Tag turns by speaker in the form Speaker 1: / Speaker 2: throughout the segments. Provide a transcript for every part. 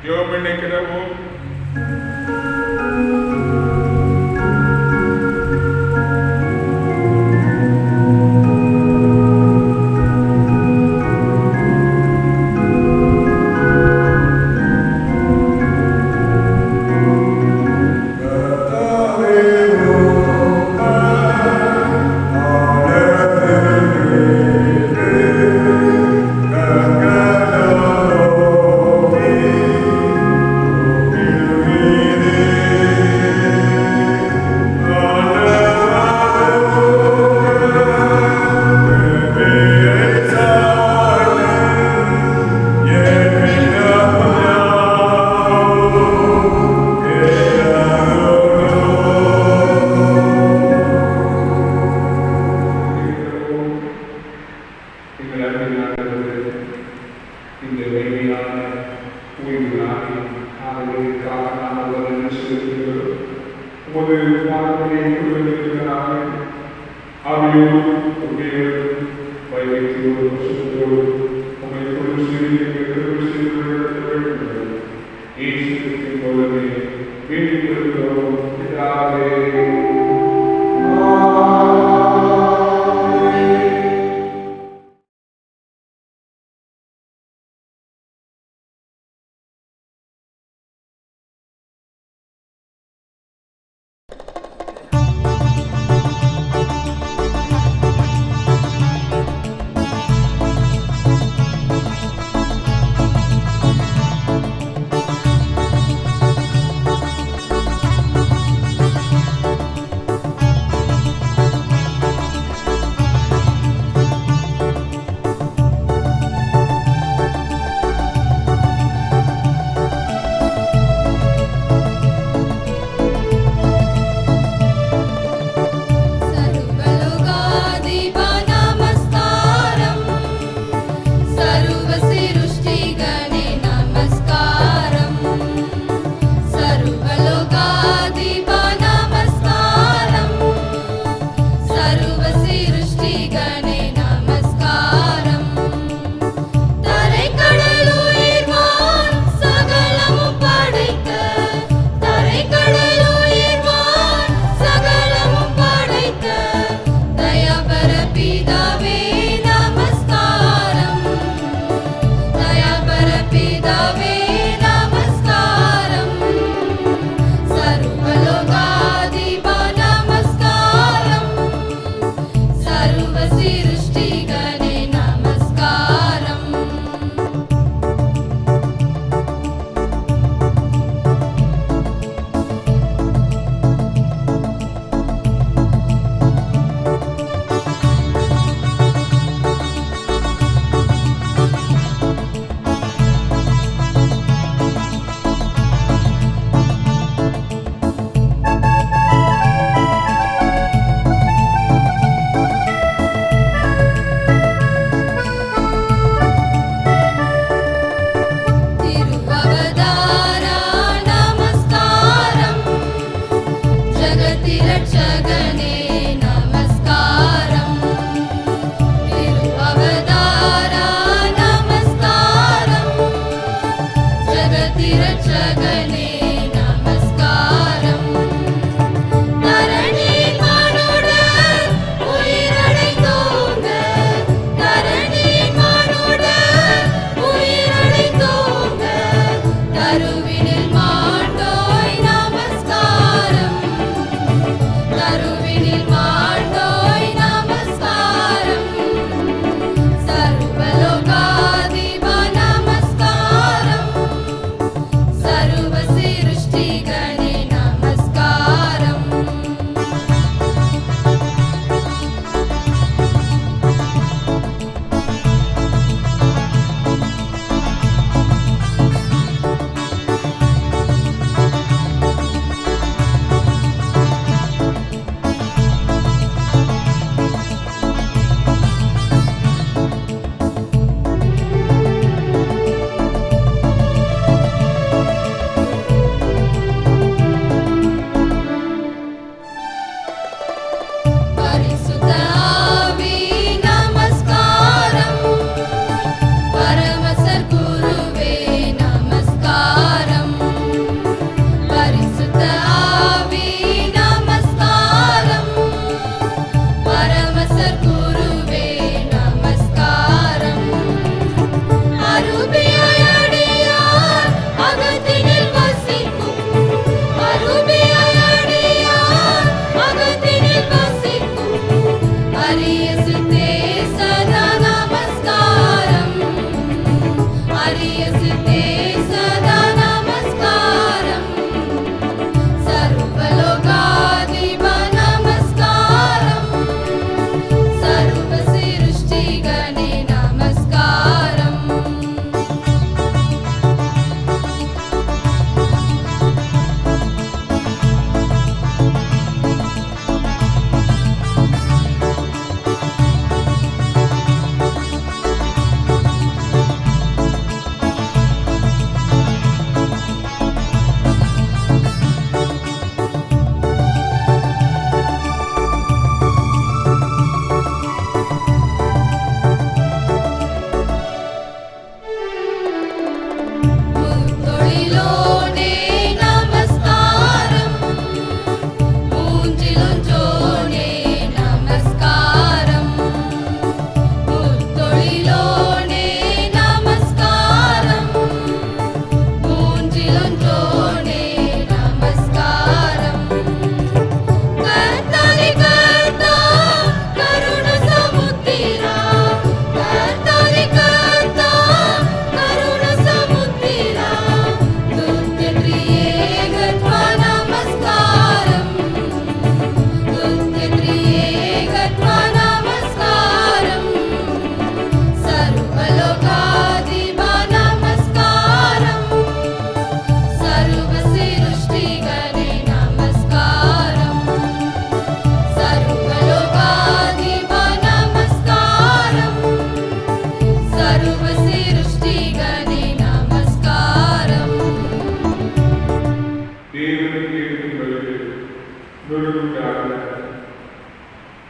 Speaker 1: ஜெபம் பண்ணிக்கிறவும்.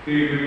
Speaker 1: Amen.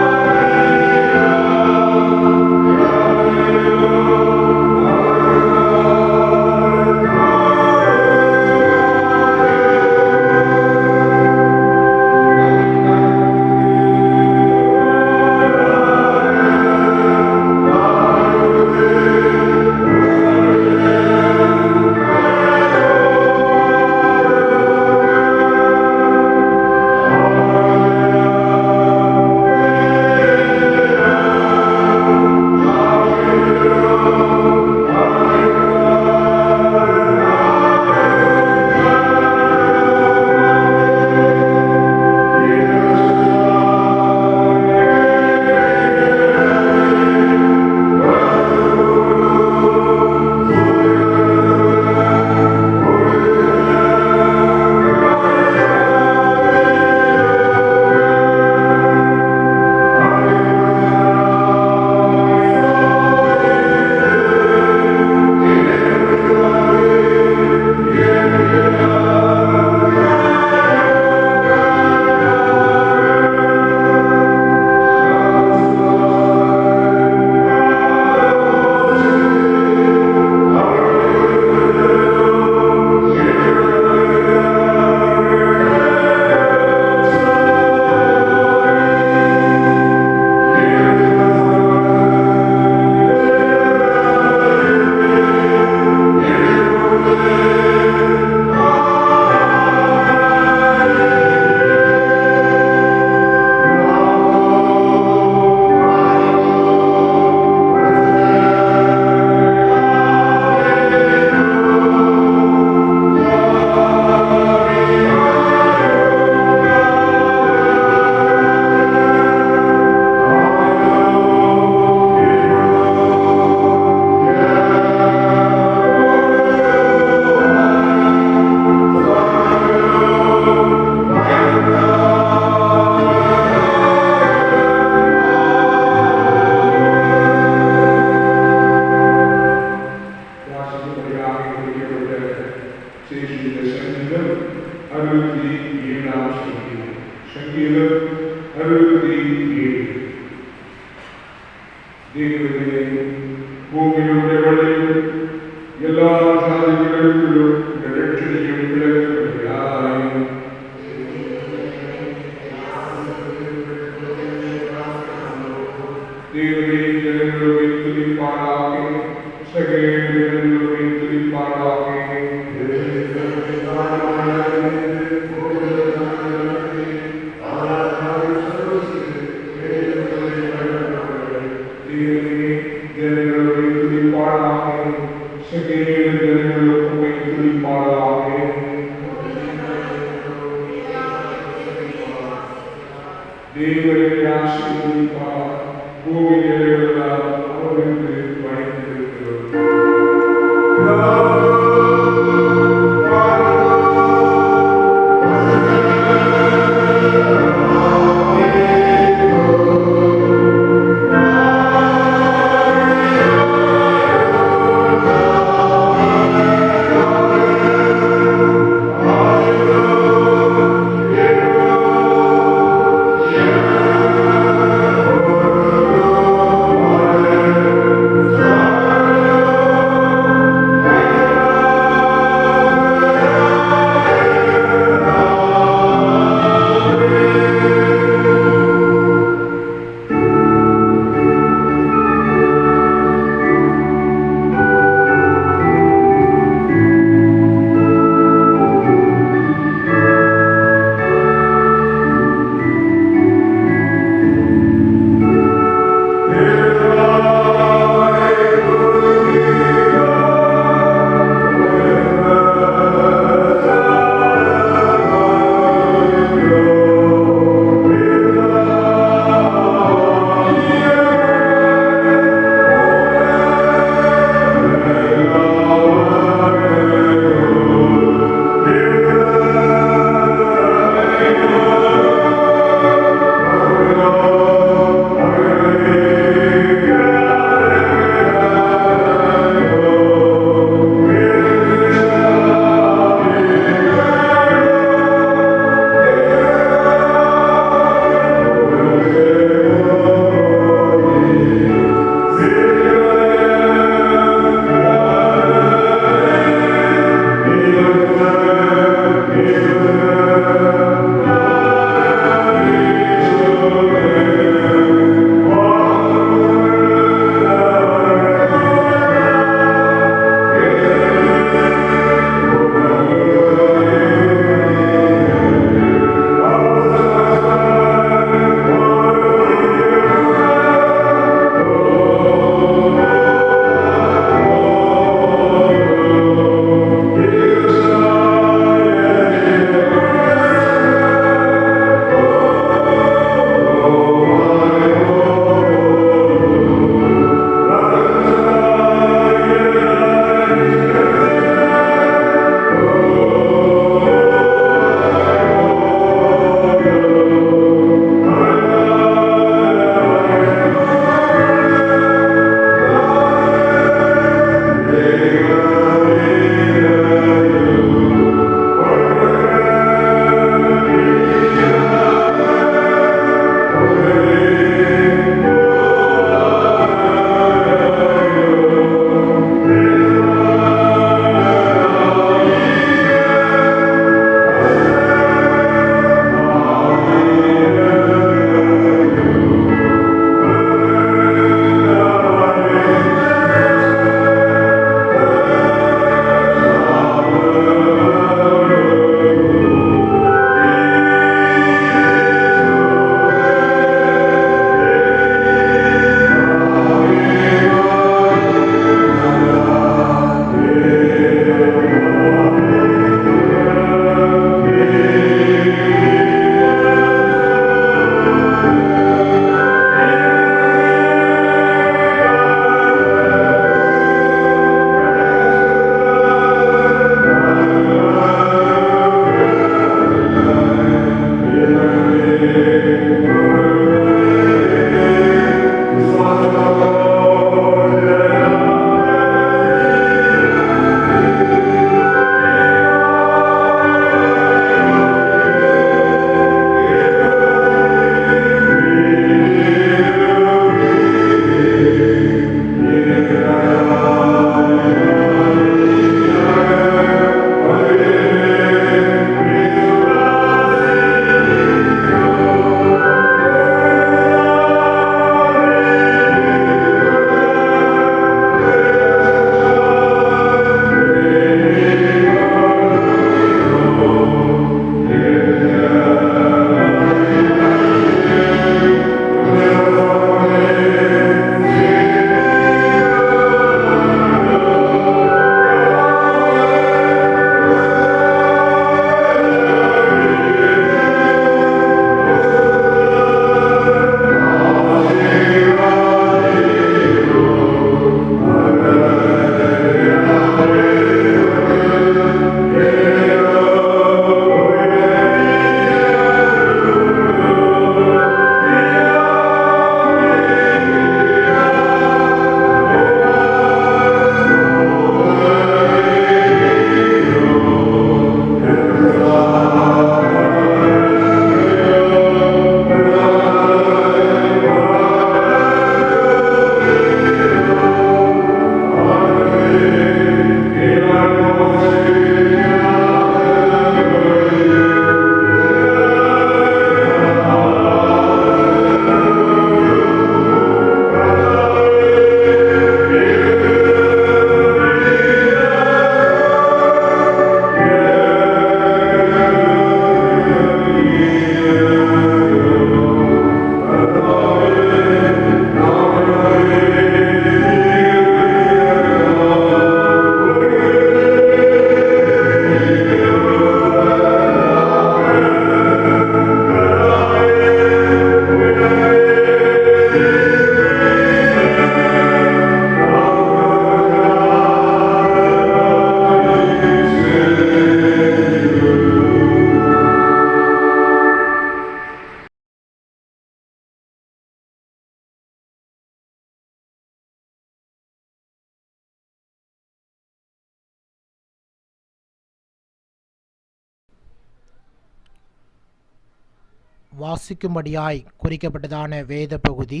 Speaker 1: வாசிக்கும்படியாய் குறிக்கப்பட்டதான வேத பகுதி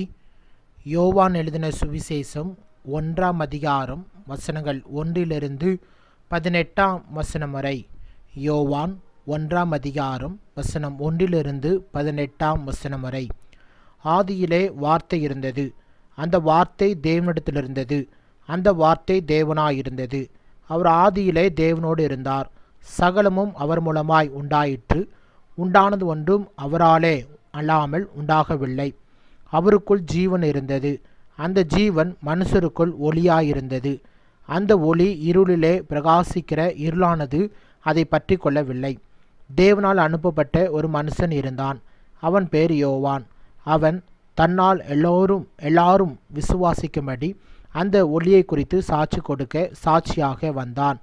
Speaker 1: யோவான் எழுதின சுவிசேஷம் 1ஆம் அதிகாரம் வசனங்கள் 1 18 வசனம் வரை. யோவான் 1ஆம் அதிகாரம் வசனம் 1 18 வசனம் வரை. ஆதியிலே வார்த்தை இருந்தது, அந்த வார்த்தை தேவனிடத்தில் இருந்தது, அந்த வார்த்தை தேவனாயிருந்தது. அவர் ஆதியிலே தேவனோடு இருந்தார். சகலமும் அவர் மூலமாய் உண்டாயிற்று. உண்டானது ஒன்றும் அவராலே அல்லாமல் உண்டாகவில்லை. அவருக்குள் ஜீவன் இருந்தது, அந்த ஜீவன் மனுஷருக்குள் ஒளியாயிருந்தது. அந்த ஒளி இருளிலே பிரகாசிக்கிற இருளானது அதை பற்றி கொள்ளவில்லை. தேவனால் அனுப்பப்பட்ட ஒரு மனுஷன் இருந்தான். அவன் பேர் யோவான். அவன் தன்னால் எல்லாரும் விசுவாசிக்கும்படி அந்த ஒளியை குறித்து சாட்சி கொடுக்க சாட்சியாக வந்தான்.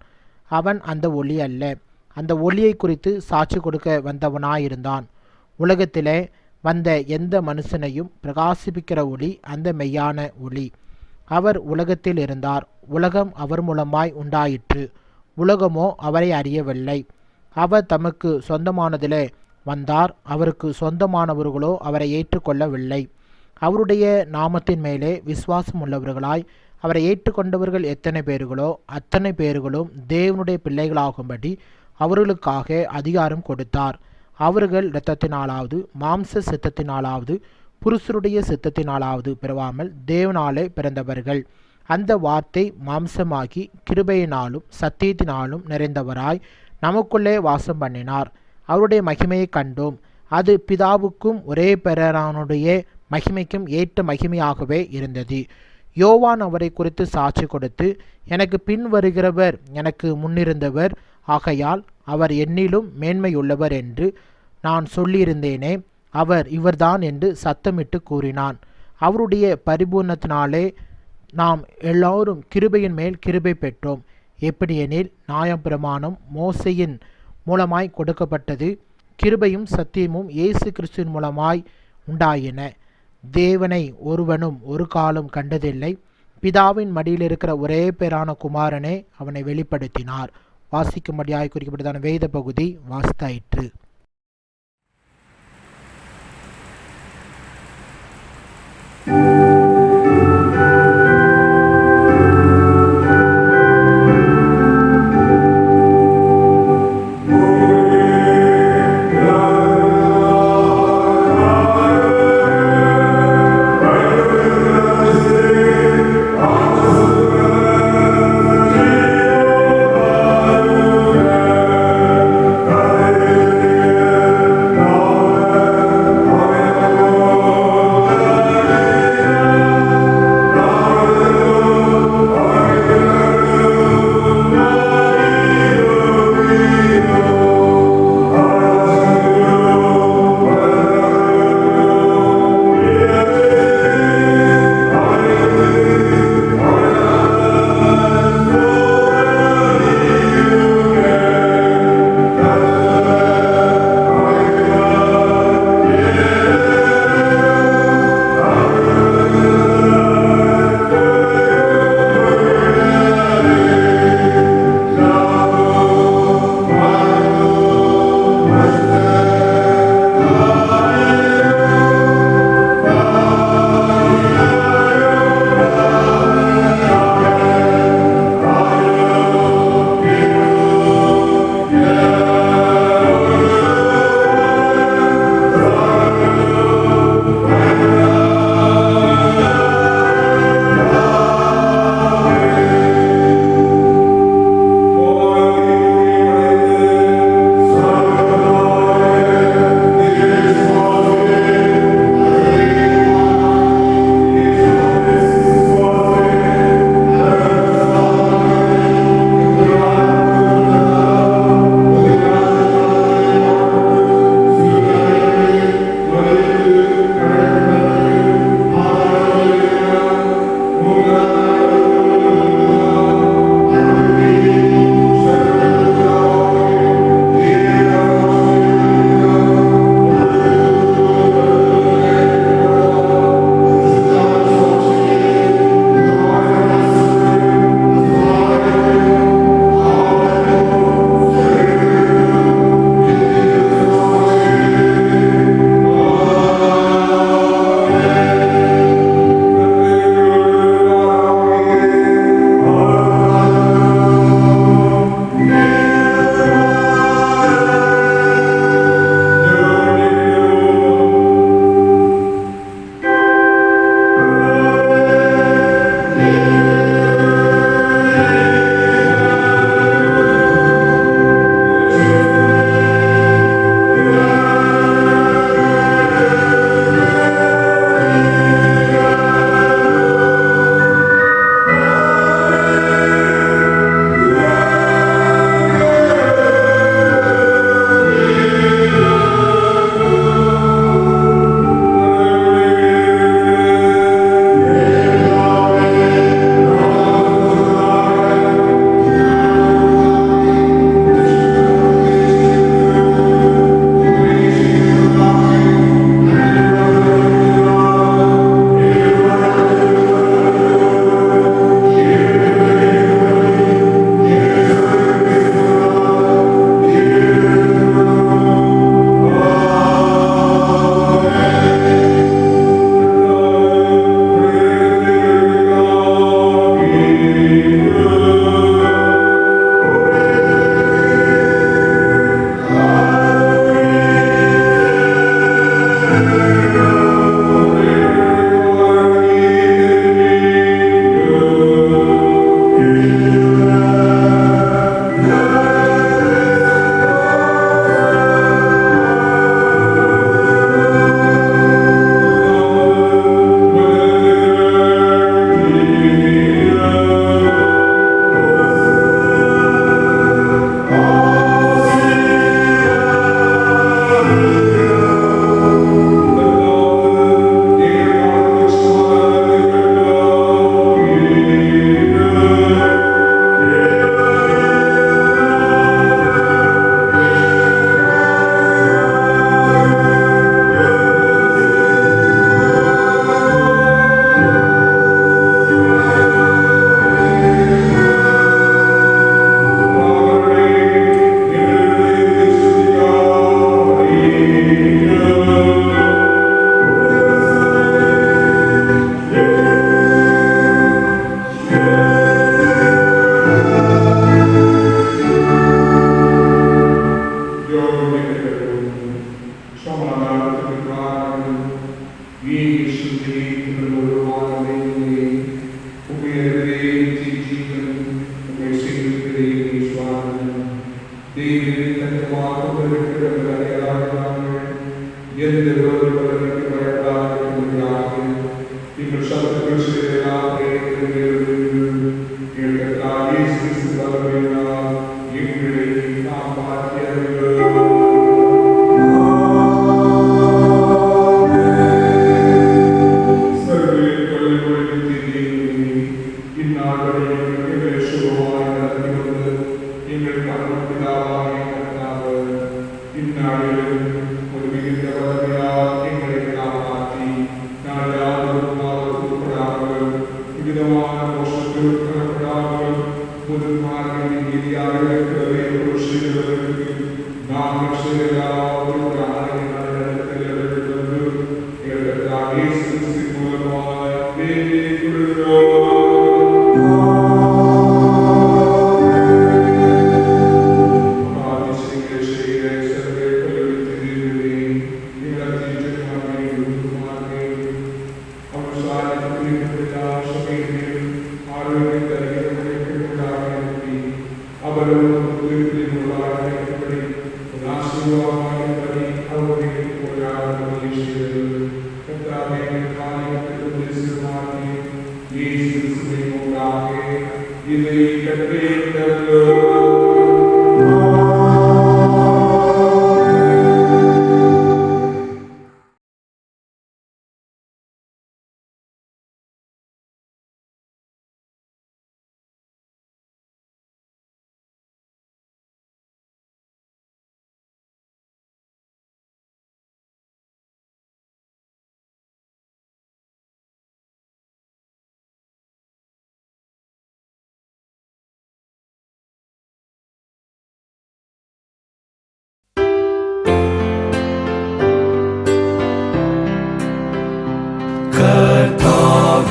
Speaker 1: அவன் அந்த ஒளி அல்ல, அந்த ஒளியை குறித்து சாட்சி கொடுக்க வந்தவனாயிருந்தான். உலகத்திலே வந்த எந்த மனுஷனையும் பிரகாசிப்பிக்கிற ஒளி அந்த மெய்யான ஒளி. அவர் உலகத்தில் இருந்தார், உலகம் அவர் மூலமாய் உண்டாயிற்று, உலகமோ அவரை அறியவில்லை. அவர் தமக்கு சொந்தமானதிலே வந்தார், அவருக்கு சொந்தமானவர்களோ அவரை ஏற்றுக்கொள்ளவில்லை. அவருடைய நாமத்தின் மேலே விசுவாசம் உள்ளவர்களாய் அவரை ஏற்றுக்கொண்டவர்கள் எத்தனை பேர்களோ அத்தனை பேர்களும் தேவனுடைய பிள்ளைகளாகும்படி அவர்களுக்காக அதிகாரம் கொடுத்தார். அவர்கள் இரத்தத்தினாலாவது மாம்ச சித்தத்தினாலாவது புருஷருடைய சித்தத்தினாலாவது பிறவாமல் தேவனாலே பிறந்தவர்கள். அந்த வார்த்தை மாம்சமாகி கிருபையினாலும் சத்தியத்தினாலும் நிறைந்தவராய் நமக்குள்ளே வாசம் பண்ணினார். அவருடைய மகிமையை கண்டோம். அது பிதாவுக்கும் ஒரே பேரானுடைய மகிமைக்கும் ஏற்ற மகிமையாகவே இருந்தது. யோவான் அவரை குறித்து சாட்சி கொடுத்து, எனக்கு பின் வருகிறவர் எனக்கு முன்னிருந்தவர், ஆகையால் அவர் என்னிலும் மேன்மையுள்ளவர் என்று நான் சொல்லியிருந்தேனே, அவர் இவர்தான் என்று சத்தமிட்டு கூறினான். அவருடைய பரிபூர்ணத்தினாலே நாம் எல்லாரும் கிருபையின் மேல் கிருபை பெற்றோம். எப்படியெனில் நியாயப்பிரமாணம் மோசேயின் மூலமாய் கொடுக்கப்பட்டது, கிருபையும் சத்தியமும் இயேசு கிறிஸ்துவின் மூலமாய் உண்டாயின. தேவனை ஒருவனும் ஒரு காலம் கண்டதில்லை. பிதாவின் மடியில் இருக்கிற ஒரே பேரான குமாரனே அவனை வெளிப்படுத்தினார். வாசிக்கும்படியாய் குறிக்கப்பட்டதான வேத பகுதி வாசித்தாயிற்று.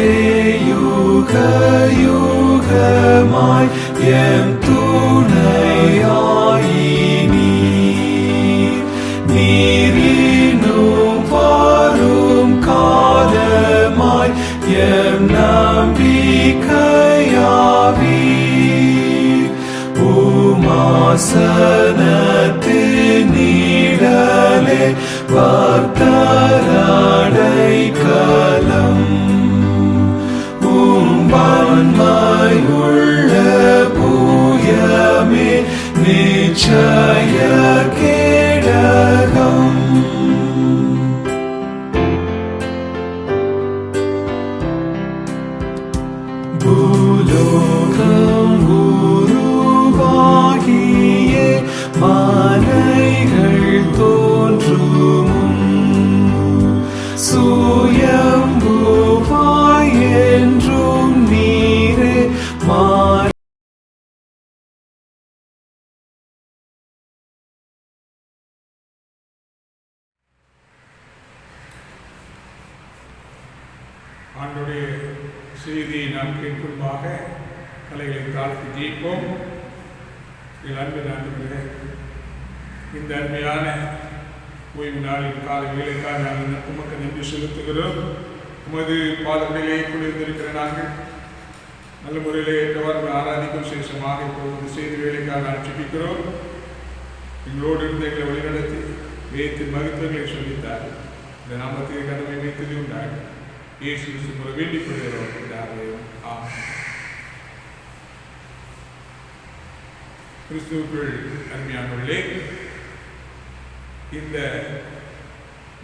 Speaker 2: யுக யுகமாய் எம் துணையாயினி நீரினும் வரும் காலமாய் எம் நம்பிக்கையாவி உமாசனத்து நீடலே பக்தரடைக்கலம் வன்மையுள்ள பூயமே நிச்சய கேடகம் பூலோகம் உருவாகியே மலைகள் தோன்றுமுன் சுயம்புவாய் என்றும் நீரே
Speaker 3: ஆண்டுடைய செய்தியை நாம் கேட்குமாக கலைகளை தாழ்த்தி ஜெயிப்போம். அன்பு நான்கு இந்த அருமையான ஓய்வு நாளின் கால வேலைக்காக நாங்கள் உமக்கு நன்றி செலுத்துகிறோம். உமது பாதங்களிலே குளிர்ந்திருக்கிற நாங்கள் நல்ல முறையிலே ஏற்றவாறு ஆராதிக்கும் விசேஷமாக இப்போது செய்தி வேலைக்காக நான் ஜெபிக்கிறோம். எங்களோடு இருந்து எங்களை வழிநடத்தி வேதத்தின் மகத்துவங்களை சொல்லித்தார். இந்த நாமத்தை கடமை வைத்தது உண்டாக இயேசு கிறிஸ்து வேண்டிக் கொள்கிறோம். கிறிஸ்துவுக்குள் அருமையானவர்களே, இந்த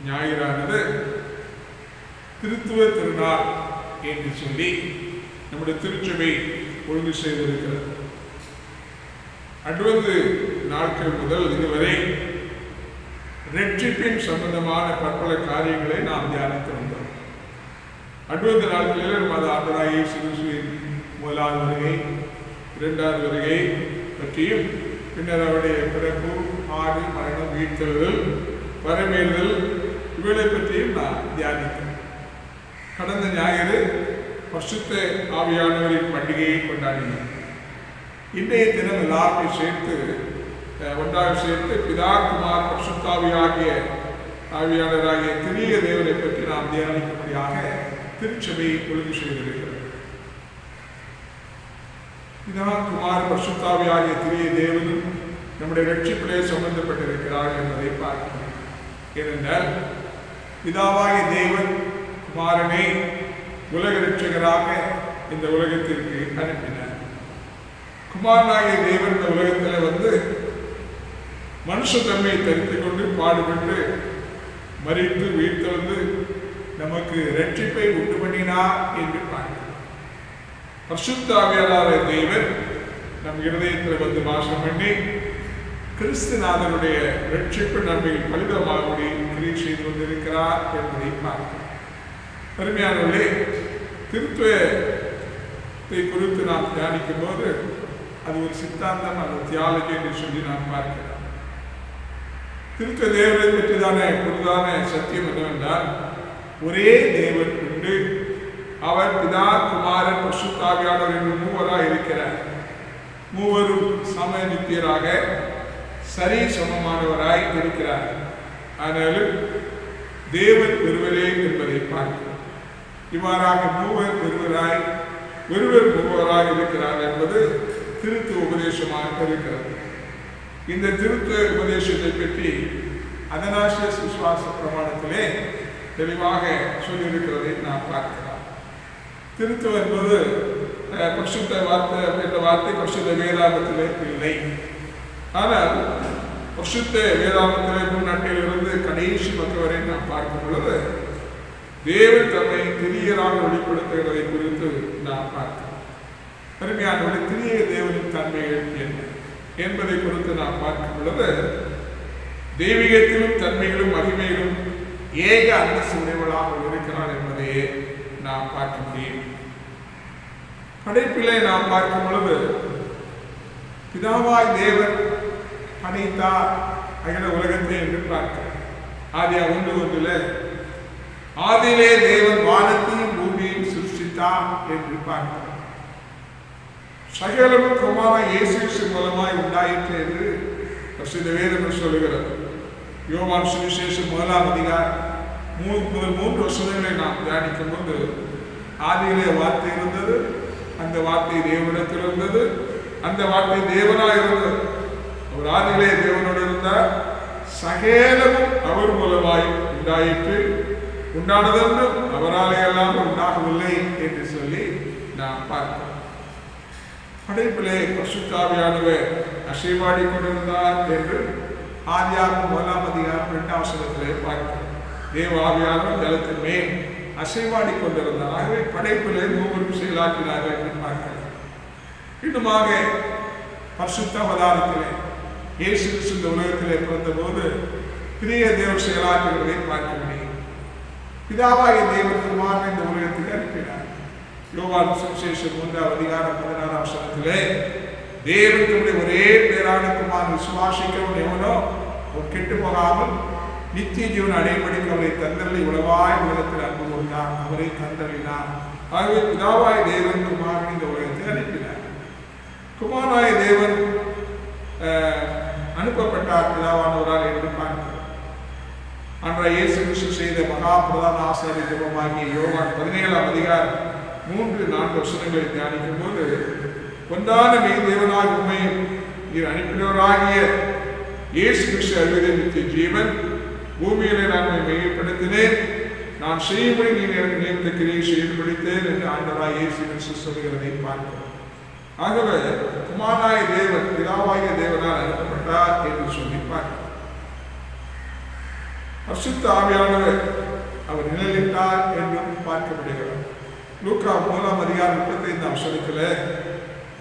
Speaker 3: ஞாயிறானது திருத்துவ திருநாள் என்று சொல்லி நம்முடைய திருச்சபை ஒழுங்கு செய்திருக்கிறது. 60 நாட்கள் முதல் இதுவரை ரட்சிப்பின் சம்பந்தமான பற்பல காரியங்களை நாம் தியானித்து வந்தோம். 60 நாட்களில் நம்ம ஆண்டவராகிய இயேசு கிறிஸ்துவின் முதலாவது வருகை, 2வது வருகை பற்றியும், பின்னர் அவருடைய பிறப்பு, ஆடு, மரணம், வீழ்த்தெழுதல், வரமேறுதல் இவைகளை பற்றியும் நான் தியானித்தேன். கடந்த ஞாயிறு பரிசுத்த ஆவியானவரின் பண்டிகையை கொண்டாடினோம். இன்றைய தினம் எல்லாத்தையும் சேர்த்து ஒன்றாக சேர்த்து பிதா, குமார், பரிசுத்தாவியாகிய ஆவியானவராகிய திரிய தேவனை பற்றி நாம் தியானிக்கும்படியாக திருச்சபையை ஒழுங்கு செய்திருக்கிறது. பிதா, குமார், பரிசுத்தாவியாகிய திரிய தேவனும் நம்முடைய ரட்சிப்பிலே சம்பந்தப்பட்டிருக்கிறார்கள் என்பதை பார்க்கிறோம். ஏனென்றால் பிதாவாகிய தேவன் குமாரனை உலக ரட்சகராக இந்த உலகத்திற்கு அனுப்பினார். குமாரனாகிய தேவன் இந்த உலகத்தில் வந்து மனுஷத்தன்மையை தரித்துக் கொண்டு பாடுபட்டு மரித்து உயிர்த்தெழுந்து நமக்கு ரட்சிப்பை உண்டு பண்ணினார் என்று பார்க்கிறோம். பரிசுத்த ஆவியானவராகிய தேவன் நம் இருதயத்தில் வந்து வாசம் பண்ணி கிறிஸ்துநாதனுடைய ரட்சிப்பு நன்மையில் பலிதமாகும்படி கிரியை செய்து கொண்டிருக்கிறார் என்பதை பார்க்கிறோம். அருமையானவர்களே, திருத்துவத்தை குறித்து நாம் தியானிக்கும் போது அது ஒரு சித்தாந்தம், அது தியாலஜி என்று சொல்லி நாம் பார்க்கிறோம். திருத்துவ தேவனை பற்றிதான பொதுதான சத்தியம் என்னவென்றால், ஒரே தேவன் உண்டு, அவர் பிதா, குமாரன், பரிசுத்த ஆவியானவர் என்று மூவராக இருக்கிறார். மூவரும் சம நித்தியராக சரி சமமானவராய் இருக்கிறார். ஆனாலும் தேவன் ஒருவரே என்பதை பார்க்கிறோம். இவ்வாறாக மூவர் ஒருவராய் ஒருவர் மூவராக இருக்கிறார் என்பது திருத்துவ உபதேசமாக இருக்கிறது. இந்த திருத்துவ உபதேசத்தை பற்றி அதனாசிய விசுவாச பிரமாணத்திலே தெளிவாக சொல்லியிருக்கிறதை நாம் பார்க்கலாம். திருத்துவம் என்பது பரிசுத்த வார்த்தை என்ற வார்த்தை பரிசுத்த வேதாகத்திலே இல்லை. ஆனால் பரிசுத்த வேதாகத்திலே முன்னாட்டிலிருந்து கடைசி மக்கள் வரை நாம் பார்க்கும் பொழுது தேவன் தம்மை திரியராக வெளிப்படுத்துகிறதை குறித்து நாம் பார்க்கிறோம். அருமையானவர்களே, திரிய தேவனின் தன்மைகள் என்ன என்பதை குறித்து நாம் பார்க்கும் பொழுது தெய்வீகத்திலும் தன்மைகளும் மகிமையிலும் ஏக அந்தஸ்து உடையவளாக இருக்கிறார் என்பதையே நாம் பார்க்க முடியும். படைப்பிலே நாம் பார்க்கும் பொழுது பிதாவாய் தேவன் படைத்தார் அகில உலகத்தை என்று பார்க்கிறோம். ஆதியா 1:1 ஆதியிலே தேவன் வானத்தையும் பூமியையும் சிருஷ்டித்தார் என்று பார்க்கிறோம். சகலமும் குமாரன் இயேசு மூலமாய் உண்டாயிற்று என்று பரிசுத்த வேதம் சொல்லுகிறது. யோவான் சுவிசேஷம் 1ஆம் அதிகாரம் முதல் 3 வசனங்களை நாம் தியானிக்கும் போது ஆதியிலே வார்த்தை இருந்தது, அந்த வார்த்தை தேவனிடத்தில் இருந்தது, அந்த வார்த்தை தேவனாய் இருந்தது. அவர் ஆதியிலே தேவனோடு இருந்தார், சகலமும் அவர் மூலமாய் உண்டாயிற்று, உண்டானதென்றும் அவராலே எல்லாம் உண்டாகவில்லை என்று சொல்லி நாம் பார்க்கிறோம். படைப்பிலே பரிசுத்த ஆவியானவர் அசைவாடி கொண்டிருந்தார் என்று ஆதியாகமம் 1ஆம் அதிகாரம் 2ஆம் வசனத்திலே பார்க்கிறோம். தேவ ஆவியானவர் ஜலத்தின் மேல் அசைவாடி கொண்டிருந்தார். ஆகவே படைப்பிலே மூவரும் செயலாற்றினார்கள் என்று பார்க்கிறோம். இன்னுமாக பரிசுத்த அவதாரத்திலே இயேசு கிறிஸ்து இந்த உலகத்திலே பிறந்தபோது பிரிய தேவர் செயலாற்றுகிறதை பார்க்க முடியும். பிதாவாகிய தேவன் குமாரனை இந்த உலகத்துக்கு அனுப்பினார். யோவான் சுவிசேஷம் 3ஆம் அதிகாரம் 16ஆம் வசனத்திலே தேவன் தம்முடைய ஒரே பேரான குமாரன் விசுவாசிக்கிறவன் எவனோ அவர் கெட்டு போகாமல் நித்திய ஜீவன் அடைபடிக்கு அவரை தந்தரலை உளவாய் உலகத்தில் அன்பு கொண்டார், அவரை தந்தரினார். ஆகவே பிதாவாய் தேவன் குமாரன் இந்த உலகத்தை அனுப்பினார். குமாராய தேவன் அனுப்பப்பட்டார் பிதாவானவரால் என்று பார்க்கிறோம். அன்றைய இயேசு கிறிஸ்து செய்த மகா பிரதான ஆசாரிய ஜெபமாகிய யோவான் 17ஆம் அதிகாரம் 3-4 வசனங்களை தியானிக்கும் போது ஒன்றான மெய் தேவனாக உண்மையும் நீர் அனுப்பினவராகிய இயேசு கிறிஸ்து அறிவதே நித்திய ஜீவன், பூமியிலே நான் மெய்யப்படுத்தினேன், நான் செய்யும்படி நீ எனக்கு நியமித்த கிரியை செய்து முடித்தேன் என்று ஆண்டவராய் இயேசு கிறிஸ்து சொல்கிறதை பார்க்கிறோம். ஆகவே குமாராய தேவன் பிதாவாகிய தேவனால் அனுப்பப்பட்டார் என்று சொல்லி பார்க்கிறோம். பரிசுத்த ஆவியானவர் அவர் நிழலிட்டார் என்றும் பார்க்கப்படுகிறார். லூக்கா 3ஆம் அதிகாரம் 35ஆம் வசனத்தில்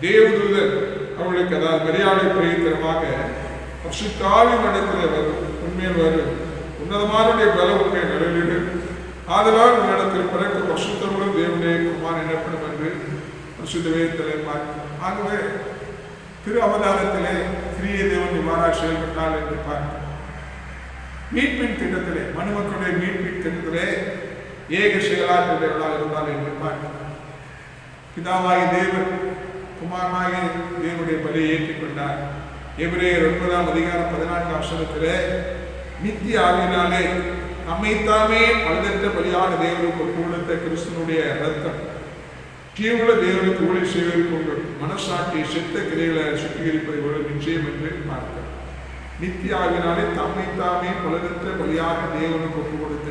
Speaker 3: தேவதூதர் அவர்களுக்கு, அதாவது மரியாதை பிரியத்தனமாக பரிசுத்த ஆவி மண்டலத்தில் வரும், உண்மையில் வரும், உன்னதமானுடைய பல உண்மை நிழலிடு, ஆதலால் உன்னிடத்தில் பிறக்க பரிசுத்தமுடன் தேவனே குமாரன் எனப்படும் என்று பரிசுத்த வேதத்திலே பார்க்கிறோம். ஆகவே திரு அவதாரத்திலே கிரிய தேவன் இவ்வாறாக செயல்பட்டால் என்று பார்க்கிறோம். மீட்பின் திட்டத்திலே, மனுமக்களுடைய மீட்பின் திட்டத்திலே ஏக செயலாற்றுடையவர்களாக இருந்தால் என்று பார்க்கிறோம். பிதாவாகிய தேவன் குமாரனாகிய தேவனுடைய பலியை ஏற்றுக்கொண்டார். எபிரேயர் 9ஆம் அதிகாரம் 14ஆம் வசனத்திலே நித்திய ஆவியினாலே நம்மைத்தாமே பழுதற்ற பலியான தேவனுக்கு கொடுத்த கிறிஸ்துவனுடைய ரத்தம் கீழுள்ள தேவனுக்கு ஊழியர் செய்வதற்கு உங்கள் மனசாட்சியை செத்த கிரைகளை சுத்திகரிப்பதை ஒரு நிச்சயம் என்று பார்க்கிறோம். நித்திய ஆவியினாலே தம்மைத்தாமே பழுதற்ற பலியாக தேவனுக்கு ஒப்பு கொடுத்த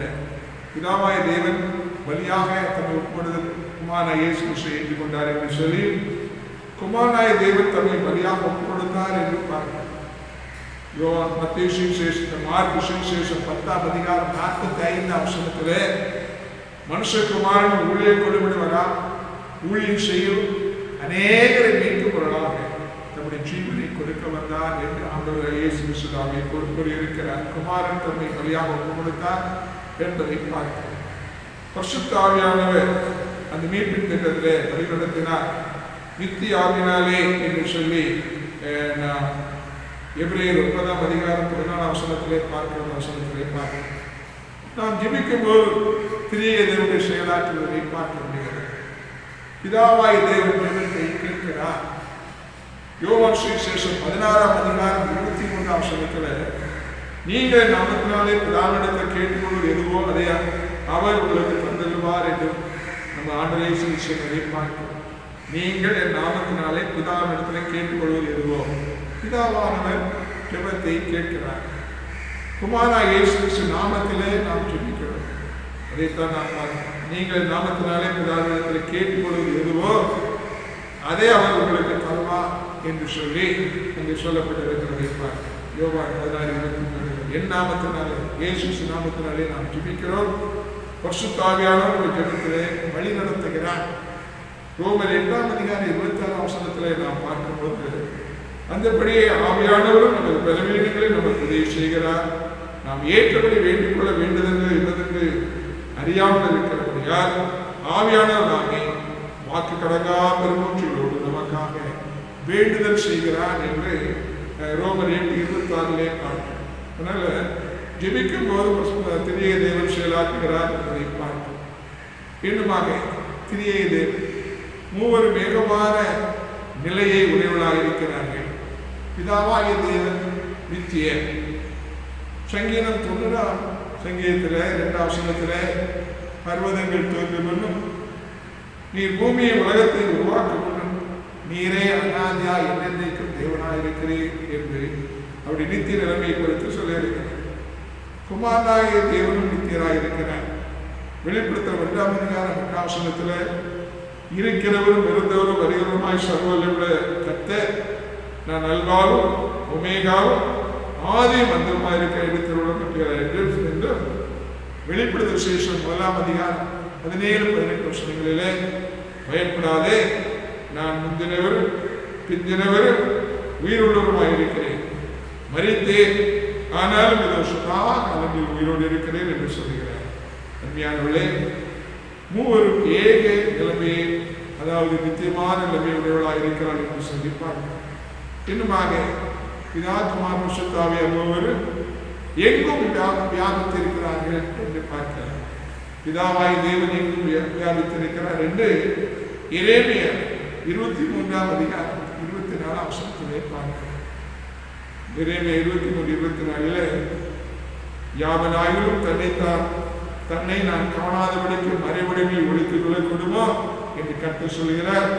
Speaker 3: பிதாவாய தேவன் பலியாக தம்மை ஒப்புக்கொடுத்த குமாரனாகிய இயேசு கிறிஸ்துவை ஏற்றுக்கொண்டார் என்று சொல்லி குமாரனாகிய தேவன் தம்மை பலியாக ஒப்புக் கொடுத்தார் என்று பார்க்கிறோம். யோவான் மத்தேயு சுவிசேஷம், மார்க்கு சுவிசேஷம் 10ஆம் அதிகாரம் 45ஆம் வசனத்திலே மனுஷகுமாரன் ஊழியம் கொடுபடி வரா, ஊழியம் செய்யும், அநேகரை மீட்கும் பொருளாக தம்முடைய ஜீவனை கொடுக்க வந்தார் என்று ஆண்டவர் இயேசு கிறிஸ்துவை கூறியிருக்கிறார். குமாரன் தம்மை பலியாக ஒப்புக் கொடுத்தார் என்பதை பார்க்கிறோம். பரிசுத்த ஆவியானவர் அந்த மீட்பின் திட்டத்திலே வழிநடத்தினார். நித்திய ஆவியினாலே என்று சொல்லி எபிரேயர் 9ஆம் அதிகாரம் 14ஆம் வசனத்திலே பார்க்கிறோம். நாம் ஜெபிக்கும் போது திரிய தேவனுடைய செயலாற்றுவதை பார்க்க முடிகிறது. பிதாவாய் தேவன் ஜெபத்தை கேட்கிறார். யோவான் சுவிசேஷம் 16ஆம் அதிகாரம் 23ஆம் வசனத்தில் நீங்கள் நாமத்தினாலே பிதாவிடத்தில் கேட்டுக்கொள்வது எதுவோ அதை அவர் உங்களுக்கு தந்தருவார் என்று நம்ம ஆண்டவரே சுவிசேஷத்தை பார்க்கிறோம். நீங்கள் என் நாமத்தினாலே பிதாவிடத்தில் கேட்டுக்கொள்வது எதுவோ, பிதாவானவர் ஜெபத்தை கேட்கிறார். குமாரனாகிய இயேசு கிறிஸ்து நாமத்திலே நாம் ஜெபிக்கிறோம். இதைத்தான் நாம் பார்க்கிறோம். நீங்கள் நாமத்தினாலே பிதாவிடத்தில் கேட்டுக்கொள்வது எதுவோ அதே அவர் உங்களுக்கு தருவார் என்று சொல்லி அங்கே சொல்லப்பட்டிருக்கிறதை பார்க்கிறோம். யோவான் 16:23 என் நாமத்தினாலே, இயேசு நாமத்தினாலே நாம் ஜெபிக்கிறோம். பரிசுத்த ஆவியானவர் ஒரு ஜெபத்திலே வழி நடத்துகிறார். ரோமர் 8:26 நாம் பார்க்கும்போது அந்தபடியே ஆவியானவரும் நமது பலவீனங்களை நமக்கு உதவி செய்கிறார். நாம் ஏற்றபடி வேண்டிக் கொள்ள வேண்டுதென்று என்பதற்கு அறியாமல் இருக்கிறபடியால் ஆவியானவர் நாமே வாக்கு கடங்கா பெருமூச்சிகளோடு நமக்காக வேண்டுதல் செய்கிறார் என்று ரோமர் 8:26 பார்க்கிறோம். அதனால ஜெபிக்கும் போது திரிய தேவன் செயலாக்குகிறார் என்பதை பார்க்கிறோம். இன்னுமாக திரிய தேவன் மூவரும் ஏகமான நிலையை உடையவர்களாக இருக்கிறார்கள். பிதாவாகிய தேவன் நித்திய. சங்கீதம் 90 சங்கீதத்தில் 2 பர்வதங்கள் தோன்று முன்னும் நீர் பூமியை உலகத்தை உருவாக்கும் முன்னும் நீரே அநாதியா என்னென்றைக்கும் தேவனாயிருக்கிறீர் என்று அவருடைய நித்திய நிலைமையை குறித்து சொல்லியிருக்கிறார். குமாரனாகிய தேவனும் நித்தியராயிருக்கிறார். வெளிப்படுத்த 1 இருக்கிறவரும் இருந்தவரும் வருகிறவருமாய் சர்வவல்லமையுள்ள கர்த்தர் நான் அல்பாவும் ஒமேகாவும் ஆதி மந்திரமாக இருக்க எடுத்துள்ள என்று வெளிப்படுத்த விசேஷம் 17-18 பயப்படாதே, நான் முந்தினவரும் பிந்தினவரும் உயிருள்ளவருமாய் இருக்கிறேன், மரித்தேன் ஆனாலும் இதோ சதா காலத்தில் உயிரோடு இருக்கிறேன் என்று சொல்கிறார். அன்பியானவர்களே, மூவரும் ஏக நிலைமையை, அதாவது நித்தியமான நிலைமை உடையவர்களாக இருக்கிறார் என்று சொல்லி பார்க்கிறோம். இன்னுமாக பிதா குமார் பரிசுத்த ஆவியானவர் மூவரும் எங்கும் வியாபித்திருக்கிறார்கள் என்று பார்க்கிறார். பிதாவாய் தேவன் எங்கும் வியாபித்திருக்கிறார் என்று எரேமியா 23:24 பார்க்கிறோம். எரேமியா 23:24 யாவனாயிலும் தன்னை நான் காணாதபடிக்கு மறைவிடமே ஒழித்துக் கொள்ளக்கூடுமோ என்று கர்த்தர் சொல்கிறார்.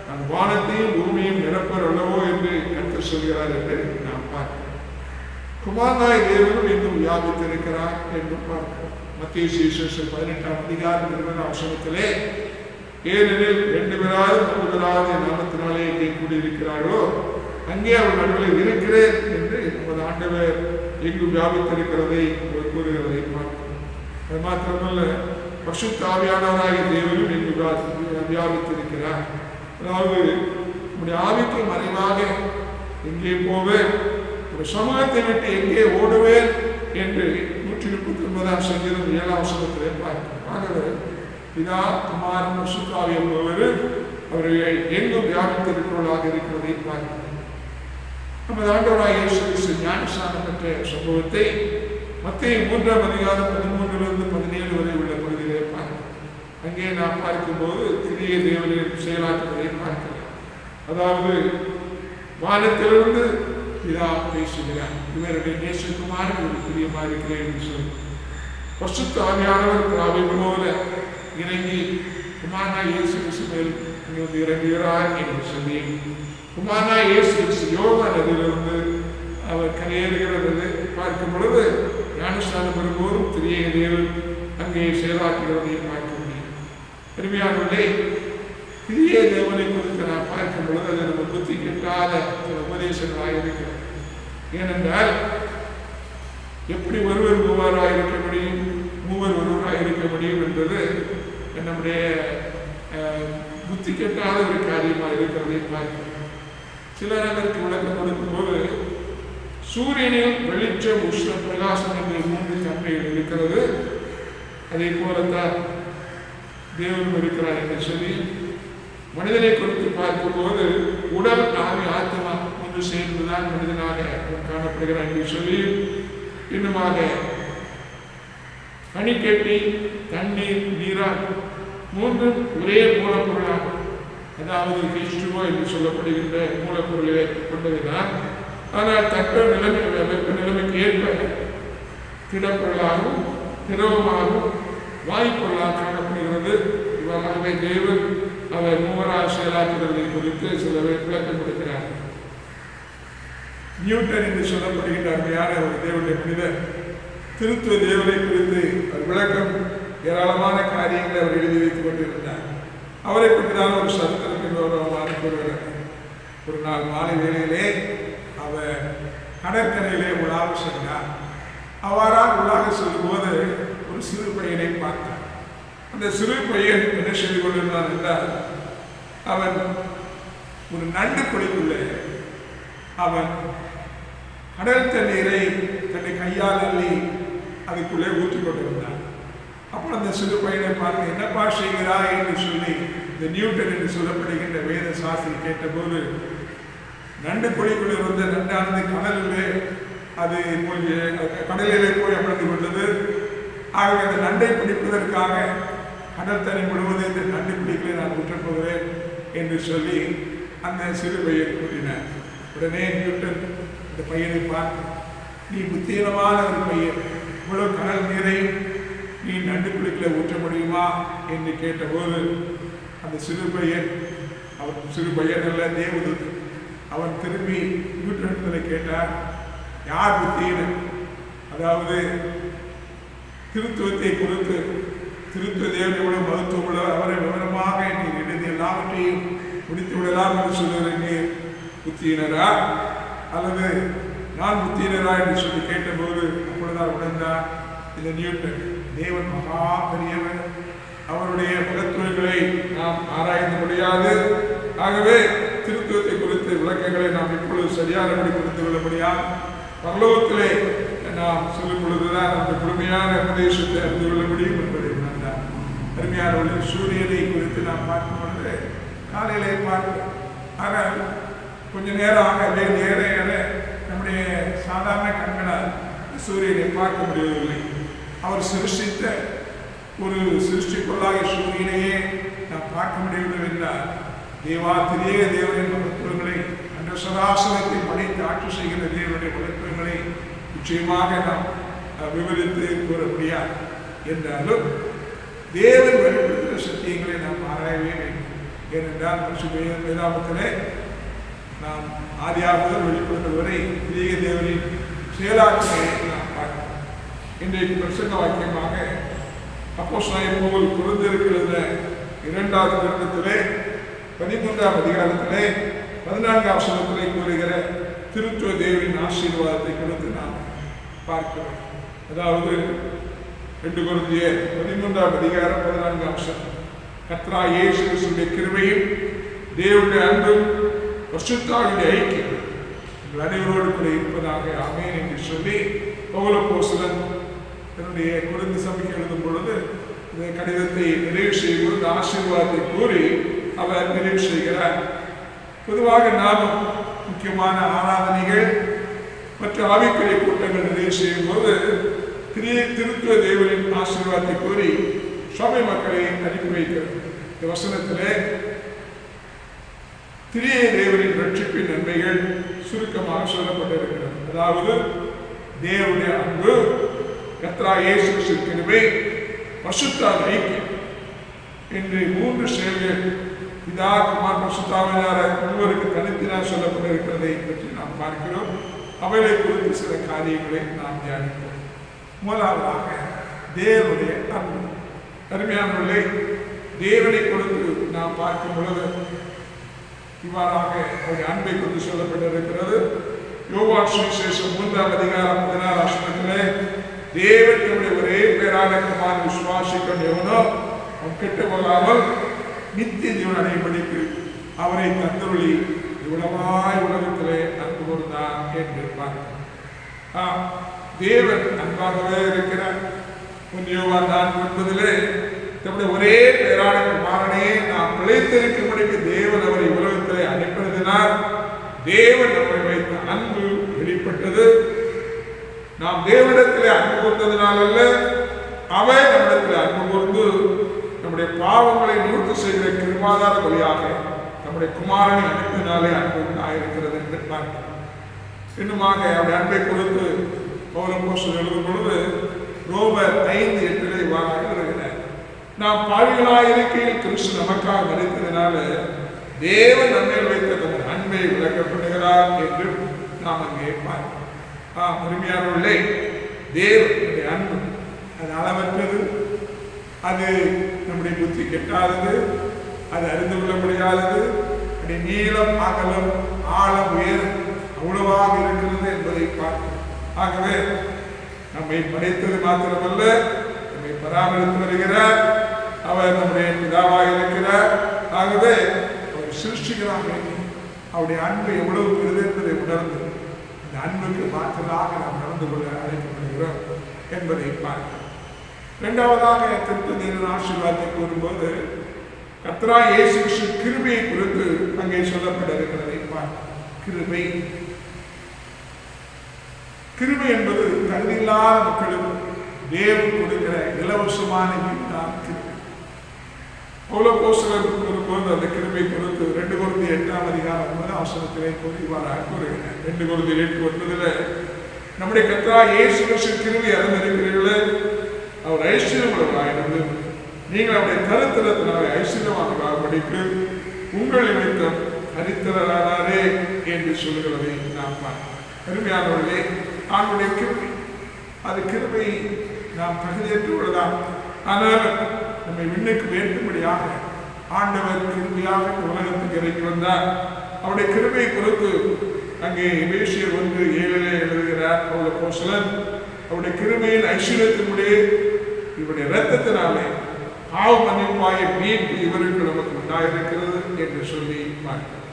Speaker 3: நான் வானத்தையும் பூமியும் நிரப்பர் அல்லவோ என்று கர்த்தர் சொல்கிறார் என்று நாம் பார்க்கிறோம். குமாரனாய் தேவனும் இன்னும் வியாபித்திருக்கிறார் என்று பார்க்கிறோம். மத்தேயு சுவிசேஷம் 18:20 ஏனெனில் 2 பேராவது 3 பேராவது என் நாமத்தினாலே எங்கே கூடியிருக்கிறாரோ அங்கே அவர் நடுவில் இருக்கிறேன் என்று நமது ஆண்டவர் எங்கு வியாபித்திருக்கிறதை கூறுகிறதை பார்க்கிறோம். அது மாத்திரமல்ல, பரிசுத்த ஆவியானவராகிய தேவனும் எங்கு வியாபித்திருக்கிறார். அதாவது நம்முடைய ஆவிக்கு மறைவாக எங்கே போவேன், ஒரு சமூகத்தை விட்டு எங்கே ஓடுவேன் என்று 139 சங்கீதம் 7 பார்க்கிறோம். ஆகவே பிதா குமாரன் பரிசுத்த ஆவி என்பவர் அவர்கள் எங்கும் வியாபித்திருக்கிறவர்களாக இருக்கிறதை பார்க்கிறோம். நமது ஆண்டவராகிய இயேசு கிறிஸ்து ஞானஸ்நானம் பெற்ற சம்பவத்தை மத்தேயு 3:13-17 வரை உள்ள பகுதிகளை பார்க்கிறோம். அங்கே நாம் பார்க்கும்போது திரிய தேவனின் செயலாற்றுவதை பார்க்கிறோம். அதாவது வானத்திலிருந்து பிதா பேசுகிறார், இவருடைய நேசகுமாரன் ஒரு பிரியமாக இருக்கிறேன் என்று சொல்லி பரிசுத்த ஆவியானவர் பிதாவை போல இறங்கி குமாரனாய் இயேசு கிறிஸ்து மேல் இறங்குகிறார் என்று சொல்லி குமாரனாய் இயேசு கிறிஸ்து யோர்தான் நதியிலிருந்து அவர் கரையேறுகிறது பார்க்கும் பொழுது ஞானஸ்நானம் பெறும்போதும் திரிய தேவன் அங்கே செயலாற்றுகிறதை பார்க்க முடியும். பெருமையானவர்களே, திரிய தேவனை குறித்து நான் பார்க்கும் பொழுது அது நம்ம புத்தி கெட்டாத சில உபதேசங்களாக இருக்கிறது. ஏனென்றால் எப்படி ஒருவர் மூவராக இருக்க முடியும், மூவர் ஒருவராக இருக்க முடியும் என்பது நம்முடைய புத்தி கெட்டாத ஒரு காரியமாக இருக்கிறதை பார்க்கிறோம். சிலர் அதற்கு விளக்கம் கொடுக்கும்போது சூரியனில் வெளிச்சம் உஷ்ண பிரகாசம் என்ற 3 தன்மைகள் இருக்கிறது, அதே போலத்தான் தேவன் இருக்கிறார் என்று சொல்லி மனிதனை குறித்து பார்க்கும்போது உடல் ஆவி ஆத்மா ஒன்று சேர்ந்துதான் மனிதனாக காணப்படுகிறார் என்று சொல்லி இன்னுமாக பனிக்கட்டி தண்ணீர் நீரால் 3 ஒரே மூலப்பொருளாக, அதாவது H2O என்று சொல்லப்படுகின்ற மூலப்பொருளை கொண்டதுதான். ஆனால் தக்க நிலைமைக்கு ஏற்ப திடப்பொருளாகவும் திரவமாகவும் வாய்ப்பொருளாக காணப்படுகிறது. இவ்வாறாகவே தேவன் அவர் மூவராக செயலாற்றுவதை குறித்து சில விளக்கம் கொடுக்கிறார். நியூட்டன் என்று சொல்லப்படுகின்ற அருமையான ஒரு தேவனுடைய மனிதர் திருத்துவ தேவனை குறித்து விளக்கம் ஏராளமான காரியங்களை அவர் எழுதி வைத்துக் கொண்டிருந்தார். அவரை பற்றிதான் ஒரு சரித்திரத்தின் கௌரவமாக கூறுகிறார். ஒரு நாள் மாலை வேளையிலே அவர் கடற்கரையிலே உலாவ சென்றார். அவ்வாறாக உலாக செல்லும்போது ஒரு சிறு பையனை பார்த்தார். அந்த சிறு பையன் என்ன செய்து கொண்டிருந்தான் என்றால், அவன் ஒரு நண்டு குழிக்குள்ளே அவன் கடல் தண்ணீரை தன்னை கையால் அள்ளி அதுக்குள்ளே ஊற்றிக் கொண்டிருந்தான். அப்போ அந்த சிறு பையனை பார்த்து, என்னப்பா செய்கிறாய் என்று சொல்லி இந்த நியூட்டன் என்று சொல்லப்படுகின்ற வேத சாஸ்திரி கேட்டபோது, நண்டு குழிக்குள்ளே இருந்த நண்டானது கடலிலே அது கடலிலே போய் அமர்ந்து கொண்டது. ஆகவே அந்த நண்டை பிடிப்பதற்காக கடல் தண்ணி முழுவதும் இந்த நண்டு குழிக்குள்ளே நான் ஊற்றப் போகிறேன் என்று சொல்லி அந்த சிறு பையன் கூறினார். உடனே நியூட்டன் இந்த பையனை பார்த்து, நீ புத்தீனமான ஒரு பையன், இவ்வளவு கடல் நீரை நீ நண்டு குழிக்குள்ளே ஊற்ற முடியுமா என்று கேட்டபோது அந்த சிறு பையன், அவன் சிறு பையன் அல்ல, தேவதூதன், அவன் திரும்பி நியூட்டனிடத்தில் கேட்டார், யார் புத்தீனன்? அதாவது திருத்துவத்தை குறித்து திருத்துவ தேவன் எவ்வளவு மகத்துவம் உள்ளவர், அவரை விவரமாக நீ எழுதி எல்லாவற்றையும் முடித்து விடலாம் என்று சொல்லுகிறேன், நீ புத்தீனரா அல்லது நான் புத்தீனரா என்று சொல்லி கேட்டபோது அப்பொழுதுதான் உணர்ந்தார் இந்த நியூட்டன் தேவன் மகா பெரியவர், அவருடைய மகத்துவங்களை நாம் ஆராய்ந்து முடியாது. ஆகவே திருத்துவத்தை குறித்த விளக்கங்களை நாம் இப்பொழுது சரியானபடி புரிந்து கொள்ள முடியாது. பரலோகத்திலே நாம் சொல்லும் பொழுதுதான் அந்த முழுமையான உபதேசத்தை அறிந்து கொள்ள முடியும் என்பதை உணர்ந்தார். அருமையான சூரியனை குறித்து நாம் பார்க்கும் பொழுது காலையிலே பார்க்கிறோம். ஆனால் கொஞ்ச நேரம் ஆக ஏற ஏற நம்முடைய சாதாரண கண்களால் சூரியனை பார்க்க முடியவில்லை. அவர் சிருஷ்டித்த ஒரு சிருஷ்டிக்குள்ளாக சூரியனையே நாம் பார்க்க முடியவில்லை என்றால், தேவாத்திரிய தேவனின் மகத்துவங்களை, அந்த சராசரத்தை படைத்து ஆட்சி செய்கிற தேவனுடைய மகத்துவங்களை நிச்சயமாக நாம் விவரித்து கூற முடியாது. என்றாலும் தேவன் வெளிப்படுத்துகிற சத்தியங்களை நாம் ஆராயவே வேண்டும். ஏனென்றால் வேதாகமத்திலே நாம் ஆதியாகமம் வெளிப்படுத்தும் வரை திரிய தேவனின் செயலாற்றலை நாம் பார்க்கிறோம். இன்றைக்கு பிரசங்க வாக்கியமாக அப்போஸ்தலனாகிய பவுல் கொரிந்தியருக்கிற 2வது நிருபத்திலே 13ஆம் அதிகாரத்திலே 14ஆம் வசனத்திலே கூறுகிற திருத்துவ தேவனின் ஆசீர்வாதத்தை குறித்து நாம் பார்க்கிறோம். அதாவது 2 கொரிந்தியர் 13ஆம் அதிகாரம் 14ஆம் வசனம், கர்த்தராகிய இயேசு கிறிஸ்துவின் கிருபையும் தேவனுடைய அன்பும் பரிசுத்தாவின் ஐக்கியம் உங்கள் அனைவரோடு கூட இருப்பதாக ஆமென் என்று சொல்லி பவுல் அப்போஸ்தலன் தன்னுடைய கொரிந்து சபைக்கு எழுதும் பொழுது இந்த கடிதத்தை நிறைவு செய்யும்போது ஆசீர்வாதத்தை கூறி அவர் நிறைவு செய்கிறார். பொதுவாக நாம் முக்கியமான ஆராதனைகள் மற்றும் ஆவிக்குரிய கூட்டங்கள் நிறைவு செய்யும் போது திருத்துவ தேவனின் ஆசீர்வாதத்தை கூறி சபை மக்களை அனுப்பி வைக்கிறது. இந்த வசனத்திலே திரிய தேவனின் ரட்சிப்பின் நன்மைகள் சுருக்கமாக சொல்லப்பட்டிருக்கிறது. அதாவது தேவனுடைய அன்பு, கர்த்தராகிய இயேசு கிறிஸ்துவின் கிருபை, பரிசுத்த ஐக்கியம் என்று 3 செயல்கள் பிதா குமார் பரிசுத்தாவியார் ஒருவருக்கு தனித்தினால் சொல்லப்பட்டிருக்கிறதை பற்றி நாம் பார்க்கிறோம். அவைகளை குறித்து சில காரியங்களை நாம் தியானிப்போம். முதலாவதாக தேவனுடைய அன்பு. அருமையானவர்களே, தேவனை கொடுத்து நாம் பார்க்கும் பொழுது இவ்வாறாக அவருடைய அன்பை குறித்து சொல்லப்பட்டிருக்கிறது. யோவான் சுவிசேஷம் 3ஆம் அதிகாரம் 16ஆம் வசனத்திலே, தேவன் தம்முடைய ஒரே பேரான குமாரனை விசுவாசிக்கும் எவனோ அவன் கெட்டு போகாமல் நித்திய ஜீவன் அடையும்படிக்கு அவரை தந்தருளி இவ்வளவாய் உலகத்திலே அன்பு கூர்ந்தார் என்று பார்க்கிறோம். தேவன் அன்பாகவே இருக்கிறார். யோவான் 4:9 தம்முடைய ஒரே பேரான குமாரனையே நாம் பிழைத்திருக்கும்படிக்கு தேவன் அவரை உலகத்திலே அனுப்பினதினால் தேவன் நம்மை வைத்த அன்பு வெளிப்பட்டது. நாம் தேவனிடத்திலே அன்பு கூர்ந்ததினால் அல்ல, அவர் நம்மிடத்தில் அன்பு கூர்ந்து நம்முடைய பாவங்களை நிவர்த்தி செய்கிற கிருபாதார வழியாக நம்முடைய குமாரனை அனுப்பினாலே அன்பு உண்டாயிருக்கிறது என்று பார்க்கிறோம். இன்னுமாக அவருடைய அன்பை கொடுத்து பவுல் அப்போஸ்தலன் எழுதும் பொழுது ரோமர் 5:8 இவ்வாறாக எழுதுகிறார், நாம் பாவிகளாய் இருக்கையில் கிறிஸ்து நமக்காக மரித்ததினால தேவன் நம்மேல் வைத்த தன் அன்பை விளக்கப்படுகிறார் என்று நாம் அங்கே பார்க்கிறோம். அருமையானவர்களே, தேவனுடைய அன்பு அது அளவற்றது, அது நம்முடைய புத்தி கெட்டாதது, அது அறிந்து கொள்ள முடியாதது, அது நீளம் அகலம் ஆழம் உயர் அவ்வளவாக இருக்கிறது என்பதை பார்க்கிறோம். ஆகவே நம்மை படைத்தது மாத்திரமல்ல, நம்மை பராமரித்து வருகிறார். அவர் நம்முடைய பிதாவாக இருக்கிறார். ஆகவே அவர் சிருஷ்டிகராக அவருடைய அன்பு எவ்வளவு பெரிது என்பதை உணர்ந்து இந்த அன்புக்கு மாற்றலாக நாம் நடந்து கொள்ள அழைக்கப்படுகிறோம் என்பதை பார்க்கிறோம். இரண்டாவதாக திருப்பதியின் ஆசீர்வாதத்தை கூறும்போது கர்த்தராகிய இயேசு கிறிஸ்து கிருபையை குறித்து அங்கே சொல்லப்பட்டிருக்கிறதை பார்க்கிறோம். கிருபை கிருபை என்பது தகுதியில்லாத மக்களுக்கு தேவன் கொடுக்கிற இலவசமான ஈவுதான் கிருபை. பவுலப்போஸ்தலர் கூறும்போது அந்த கிருபை குறித்து 2 கொரிந்தியர் 8:9 கூறுகிறார். 2 கொரிந்தியர் 8:9 நம்முடைய கர்த்தராகிய இயேசு கிறிஸ்து கிருபை அறிந்திருக்கிறீர்களே, அவர் ஐஸ்வர்யமுள்ளவராயிருந்து நீங்கள் அவருடைய தரித்திரத்தினாலே ஐஸ்வர்யவான்களாகும்படிக்கு உங்கள் நிமித்தம் தரித்திரரானாரே என்று சொல்லுகிறதை நாம் பார்க்கிறோம். அருமையானவர்களே, ஆண்டவருடைய கிருபை, அது கிருபை நாம் தகுதியற்றுள்ளதான். ஆனால் நம்மை விண்ணுக்கு வேண்டும்படியாக ஆண்டவர் கிருபையாக உலகத்துக்கு இறங்கி வந்தார். அவருடைய கிருபை குறித்து அங்கே எபேசியர் 1:7 எழுதுகிறார் பவுலப்போஸ்தலன். அவருடைய கிருபையின் ஐஸ்வர்யத்தினுடைய இவருடைய இரத்தத்தினாலே பாவ மன்னிப்பாய மீட்பு இவருக்கு நமக்கு உண்டாயிருக்கிறது என்று சொல்லி பார்க்கிறோம்.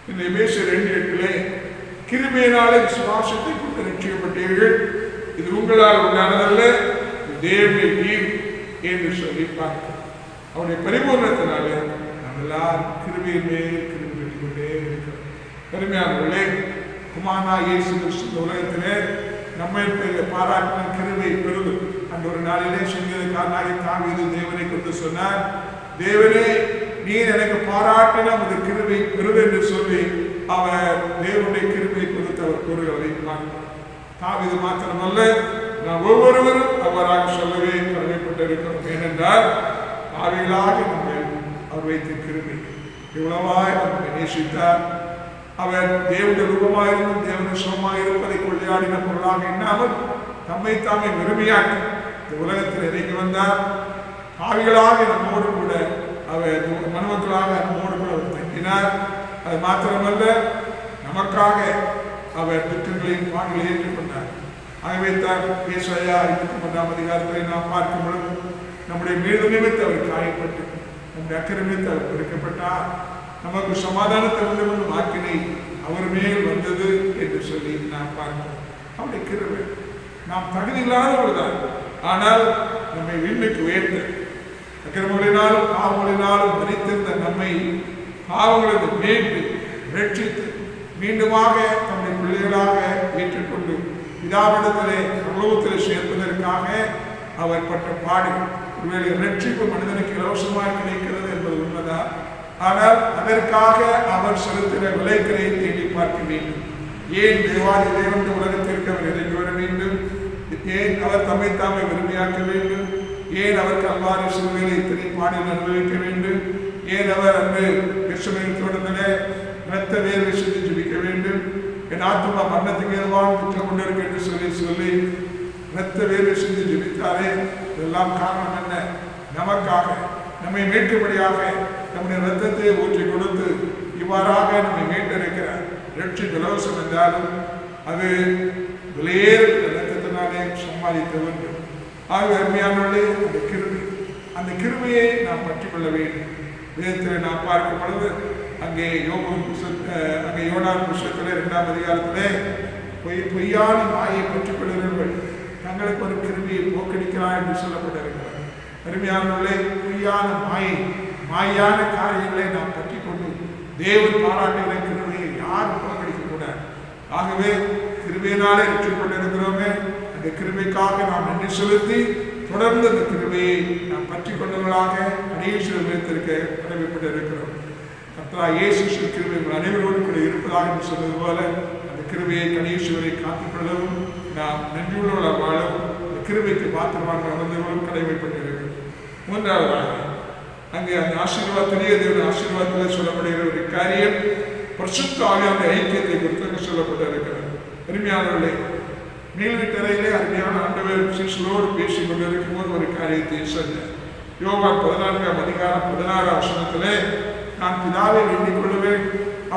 Speaker 3: இந்த எபேசியர் 2:8 கிருபையினாலே விசுவாசத்தை கொண்டு ரட்சிக்கப்பட்டீர்கள், இது உங்களால் உண்டானதல்ல, தேவனுடைய ஈவு என்று சொல்லி பார்க்கிறோம். அவருடைய பரிபூர்ணத்தினாலே நாம் எல்லாரும் கிருபையின் மேல் கிருபை பெற்றுக் கொண்டே இருக்கிறோம். பெருமையானவர்களே, குமாரனாகிய இயேசு கிறிஸ்து உலகத்திலே நம்மை பாராட்டின கிருபை பெருது. அந்த ஒரு நாளிலே சங்கீதக்காரனாகிய தாவீது தேவனை குறித்து சொன்னார், தேவனே நீர் எனக்கு பாராட்டின உமது கிருபை பெருது என்று சொல்லி அவர் தேவனுடைய கிருபை குறித்து அவர் கூறுகிறதை பார்க்கிறோம். தாவீது மாத்திரமல்ல, நாம் ஒவ்வொருவரும் அவராக சொல்லவே கடமைப்பட்டிருக்கிறோம். ஏனென்றால் பாவிகளாக நம்மை அவர் வைத்த கிருபை எவ்வளவாய் நம்மை நேசித்தார். அவர் தேவனுடைய ரூபமாயிருந்தும் தேவனுடைய சுகமாக இருப்பதை கொள்ளையாடின பொருளாக எண்ணாமல் தம்மை தாமே வெறுமையாக்கி இந்த உலகத்தில் இறங்கி வந்தார். பாவிகளாக நம்மோடு கூட அவர் மனுமக்களாக நம்மோடு கூட அவர் தங்கினார். அது மாத்திரமல்ல, நமக்காக அவர் திட்டங்களையும் பாடுகளை ஏற்றுக்கொண்டார். ஆகவே தான் ஏசாயா 53:1 நாம் பார்க்கும் பொழுது நம்முடைய மீது நிமித்து அவர் காயப்பட்டு நம்முடைய அக்கறை நிமித்து அவர் கொடுக்கப்பட்டார், நமக்கு சமாதானத்தை உண்டு வாக்கினை அவர் மேல் வந்தது என்று சொல்லி நாம் பார்க்கிறோம். அவருடைய கிருபை நாம் தகுதி இல்லாதவர்கள்தான், ஆனால் நம்மை விண்ணுக்கு உயர்த்த அக்கிரமங்களினாலும் பாவங்களினாலும் மறித்திருந்த நம்மை பாவங்களுக்கு மீட்டு ரட்சித்து மீண்டுமாக தம்முடைய பிள்ளைகளாக ஏற்றுக்கொண்டு பிதாவிடத்திலே பரலோகத்திலே சேர்ப்பதற்காக அவர் பட்ட பாடு. ஒருவேளை ரட்சிப்பு மனிதனுக்கு இலவசமாக கிடைக்கிறது என்பது உண்மைதான். ஆனால் அதற்காக அவர் செலுத்தின விலைகளை தேடி பார்க்க வேண்டும். ஏன் தேவாதி தேவன் உலகத்திற்கு அவர் இறங்கி வர வேண்டும்? ஏன் அவர் தம்மை தாமே விரும்பியாக்க வேண்டும்? ஏன் அவர் கல்வாரி சிலுவையில் இத்தனை பாடல் அனுபவிக்க வேண்டும்? ஏன் அவர் அன்று கிருஷ்ணனின் தோட்டத்திலே இரத்த வேர்வை செய்து ஜெபிக்க வேண்டும்? என் ஆத்மா மரணத்துக்கு எதுவாக குற்றம் கொண்டிருக்கு என்று சொல்லி இரத்த வேர்வை செய்து ஜெபித்தாரே. இதெல்லாம் காரணம் என்ன? நமக்காக நம்மை மீட்கும்படியாக நம்முடைய இரத்தத்தை ஊற்றி கொடுத்து இவ்வாறாக நம்மை மீட்டிருக்கிறார். ரட்சிப்பு இலவசம் என்றாலும் அது விலையேறு இரத்தத்தினாலே சம்பாதிக்க வேண்டும். ஆக அருமையானவர்களே, அந்த கிருபையை நாம் பற்றிக் கொள்ள வேண்டும். வேதத்தில் நாம் பார்க்கும் பொழுது அங்கே யோனான் புஸ்தகத்திலே 2ஆம் அதிகாரத்திலே பொய்யான மாயை பெற்றுக் கொள்கிறவர்கள் தங்களுக்கு ஒரு கிருபியை போக்கடிக்கிறார் என்று சொல்லப்பட்டிருக்கிறார். அருமையானவர்களே, பொய்யான மாயான காரியங்களை நாம் பற்றி கொண்டு தேவன் பாராட்டுகிற கிருபையை யாரும் போக்கடிக்க கூடாது. ஆகவே கிருபையினாலே ரட்சிக்கப்பட்டிருக்கிறோமே, அந்த கிருபைக்காக நாம் நன்றி செலுத்தி தொடர்ந்து அந்த கிருபையை நாம் பற்றி கொண்டவர்களாக கடைசி நிலைத்திருக்க கடமைப்பட்டிருக்கிறோம். கர்த்தராகிய இயேசு கிறிஸ்து கிருபை அனைவரோடு கூட இருப்பதாக என்று சொன்னது போல அந்த கிருபையை கடைசி வரை காத்துக்கொள்ளவும் நாம் நன்றியுள்ளவர்களாக வாழவும் அந்த கிருபைக்கு பாத்திரமாக அமர்ந்தவர்களும் கடமைப்பட்டிருக்கிறோம். மூன்றாவதாக அங்கே அந்த ஆசீர்வாதத்திலேயே தேவனுடைய ஆசீர்வாதத்தில் சொல்லப்படுகிற ஒரு காரியம் பரிசுத்த ஆவியானவருடைய ஐக்கியத்தை குறித்து சொல்லப்பட்டிருக்கிறது. அருமையானவர்களே, நீள்வீட்டறையிலே அருமையான ஆண்டவர் சிசுகளோடு பேசிக் கொண்டிருக்கும் போது ஒரு காரியத்தை சொன்னார். யோவான் 14ஆம் அதிகாரம் 16ஆம் வசனத்திலே, நான் பிதாவை வேண்டிக் கொள்ளுவேன்,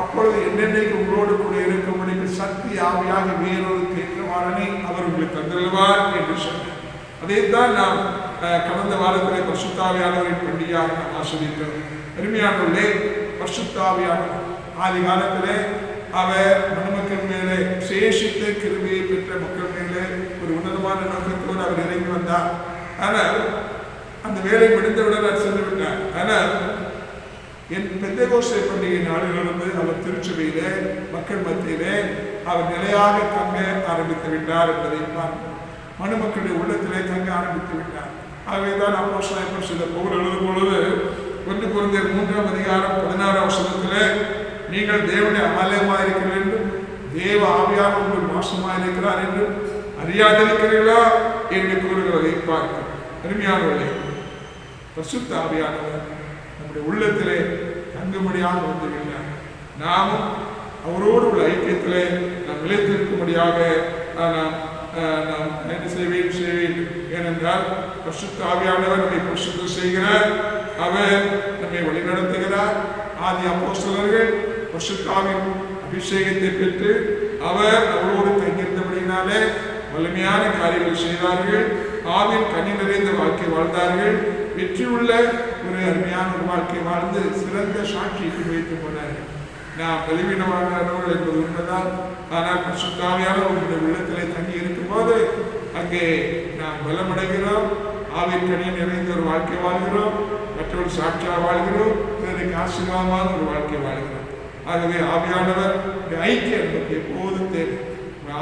Speaker 3: அப்பொழுது என்னென்னைக்கு உங்களோடு கூட இருக்கும்படி சக்தி ஆவியாக வேறொரு தேற்றவாளனை அவர் உங்களுக்கு தந்திருவார் என்று சொன்னார். அதைத்தான் நாம் கடந்த வாரத்திலே பரிசுத்த ஆவியானவரின் பண்டிகையாக நாம் ஆஸ்வதிக்கிறோம். அருமையானவர்களே, பரிசுத்த ஆவியானவர் ஆதி காலத்திலே அவர் மணமக்கள் மேலே சேஷித்த கிருபையை பெற்ற மக்கள் மேலே ஒரு உன்னதமான நோக்கத்தோடு அவர் இறங்கி வந்தார். ஆனால் அந்த வேலை முடிந்தவுடன் அவர் சென்று விட்டார். ஆனால் என் பெந்தெகோஸ்தே பண்டிகை நாளிலிருந்து அவர் திருச்சபையிலே மக்கள் மத்தியிலே அவர் நிலையாக தங்க ஆரம்பித்து விட்டார் என்பதை பார்க்கிறோம். மணமக்களுடைய உள்ளத்திலே தங்க ஆரம்பித்து விட்டார். ஆகவேதான் அப்போஸ்தலனாகிய பரிசுத்த பவுல் எழுதும் பொழுது 1 கொரிந்தியர் 3ஆம் அதிகாரம் 16ஆம் வசனத்திலே, நீங்கள் தேவனுடைய ஆலயமாக இருக்கிறீர்கள் என்றும் தேவ ஆவியானவர் உங்கள் வாசமாக இருக்கிறார் என்றும் அறியாதிருக்கிறீர்களா என்று கூறுகிறதை பார்க்கிறோம். அருமையானவர்களே, பரிசுத்த ஆவியானவர் நம்முடைய உள்ளத்திலே தங்கும்படியாக வந்துவிட்டார். நாமும் அவரோடு உள்ள ஐக்கியத்திலே நாம் நிலைத்திருக்கும்படியாக நாம் என்ன செய்வேன். ஏனென்றால் பரிசுத்த ஆவியானவர் நம்மை பரிசுத்தம் செய்கிறார், அவர் நம்மை வழிநடத்துகிறார். ஆதி அப்போஸ்தலர்கள் பரிசுத்த ஆவியின் அபிஷேகத்தை பெற்று அவர் அவரோடு தங்கியிருந்தபடியினாலே வலிமையான காரியங்கள் செய்தார்கள். ஆவின் கனி நிறைந்த வாழ்க்கை வாழ்ந்தார்கள். வெற்றியுள்ள ஒரு அருமையான ஒரு வாழ்க்கை வாழ்ந்து சிறந்த சாட்சிக்கு வைத்து போனார்கள். நாம் பலவீனமானவர்கள் என்பது உண்மைதான். ஆனால் பரிசுத்த ஆவியானவர் உங்களுடைய உள்ளத்திலே தங்கி இருக்கும் போது அங்கே நாம் பலமடைகிறோம். ஆவின் கனி நிறைந்த ஒரு வாழ்க்கை வாழ்கிறோம். மற்றொரு சாட்சியாக வாழ்கிறோம். பிறருக்கு ஆசீர்வாதமான ஒரு வாழ்க்கை வாழ்கிறோம். ஆகவே ஆவியானவர் ஐக்கியம் நமக்கு எப்போதும் தேவை.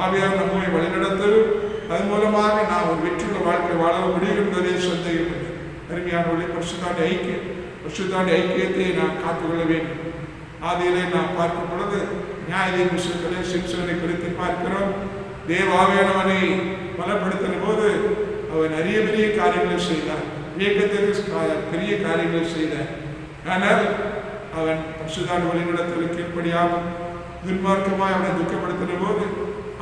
Speaker 3: ஆவியானவர் நம்மை வழிநடத்தலும் அது மூலமாக நாம் ஒரு வெற்றியுள்ள வாழ்க்கை வாழ முடியும் என்பதே சந்தேகம் இல்லை. அருமையானவர்களே, பரிசுத்தாண்ட ஐக்கியத்தை நாம் காத்துக்கொள்ள வேண்டும். ஆதியிலே நாம் பார்க்கும் பொழுது நியாயாதிபதிகளே சிம்சோனை குறித்து பார்க்கிறோம். தேவ ஆவியானவனை பலப்படுத்தின போது அவன் நிறைய பெரிய காரியங்களை செய்தான். இயக்கத்திற்கு பெரிய காரியங்களை செய்தான். ஆனால் அவன் பரிசுத்தாண்ட வழிநடத்தலுக்கு கீழ்ப்படியாமல் துன்மார்க்கமாய் அவனை துக்கப்படுத்தின போது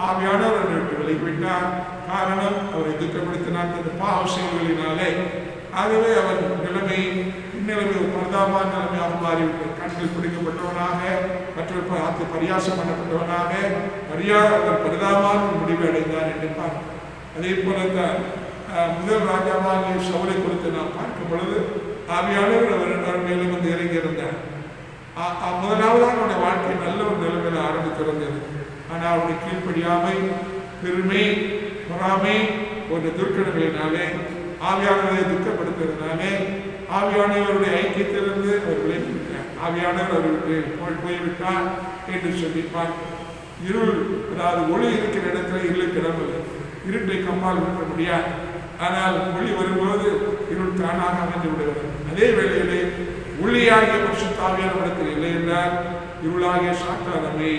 Speaker 3: ஆவியானவர் அவனை விட்டு விலகிவிட்டார். காரணம், அவரை துக்கப்படுத்தினார் தன் பாவ செயல்களினாலே. ஆகவே அவன் நிலைமை ஒரு பரிதாபமான நிலைமையாக மாறிவிட்டார். கண்கள் பிடிக்கப்பட்டவனாக, மற்றொரு பரியாசம் பண்ணப்பட்டவனாக அவர் பரிதாபமான முடிவு அடைந்தார் என்று பார்க்கிறோம். அதே போலத்தான் முதல் ராஜாவாகிய சவுலை குறித்து நாம் பார்க்கும் பொழுது ஆவியானவர் அவர் மேலும் வந்து இறங்கியிருந்தார். முதலாவதாக அவனுடைய வாழ்க்கை நல்ல ஒரு நிலைமையில் ஆரம்பித்திருந்தது. ஆனால் அவனுடைய கீழ்ப்படியாமை, பெருமை, பொறாமை போன்ற துர்க்கணங்களினாலே ஆவியானவரை துக்கப்படுத்துவதனாலே ஆவியானவருடைய ஐக்கியத்திலிருந்து அவர் விலகிவிட்டார். ஆவியானவர் அவர்களுக்கு போய்விட்டார் என்று சொல்லி பார்க்கிறோம். இருள், அதாவது ஒளி இருக்கிற இடத்துல இருளுக்கு இடமில்லை. இருட்டை கம்மால் விட முடியாது. ஆனால் ஒளி வரும்போது இருள் தானாக அமைந்து விடுகிறது. அதே வேளையிலே ஒளியாகிய பரிசுத்த ஆவியானவரிடத்தில் இல்லை என்றால் இருளாகிய சாத்தான் நம்மை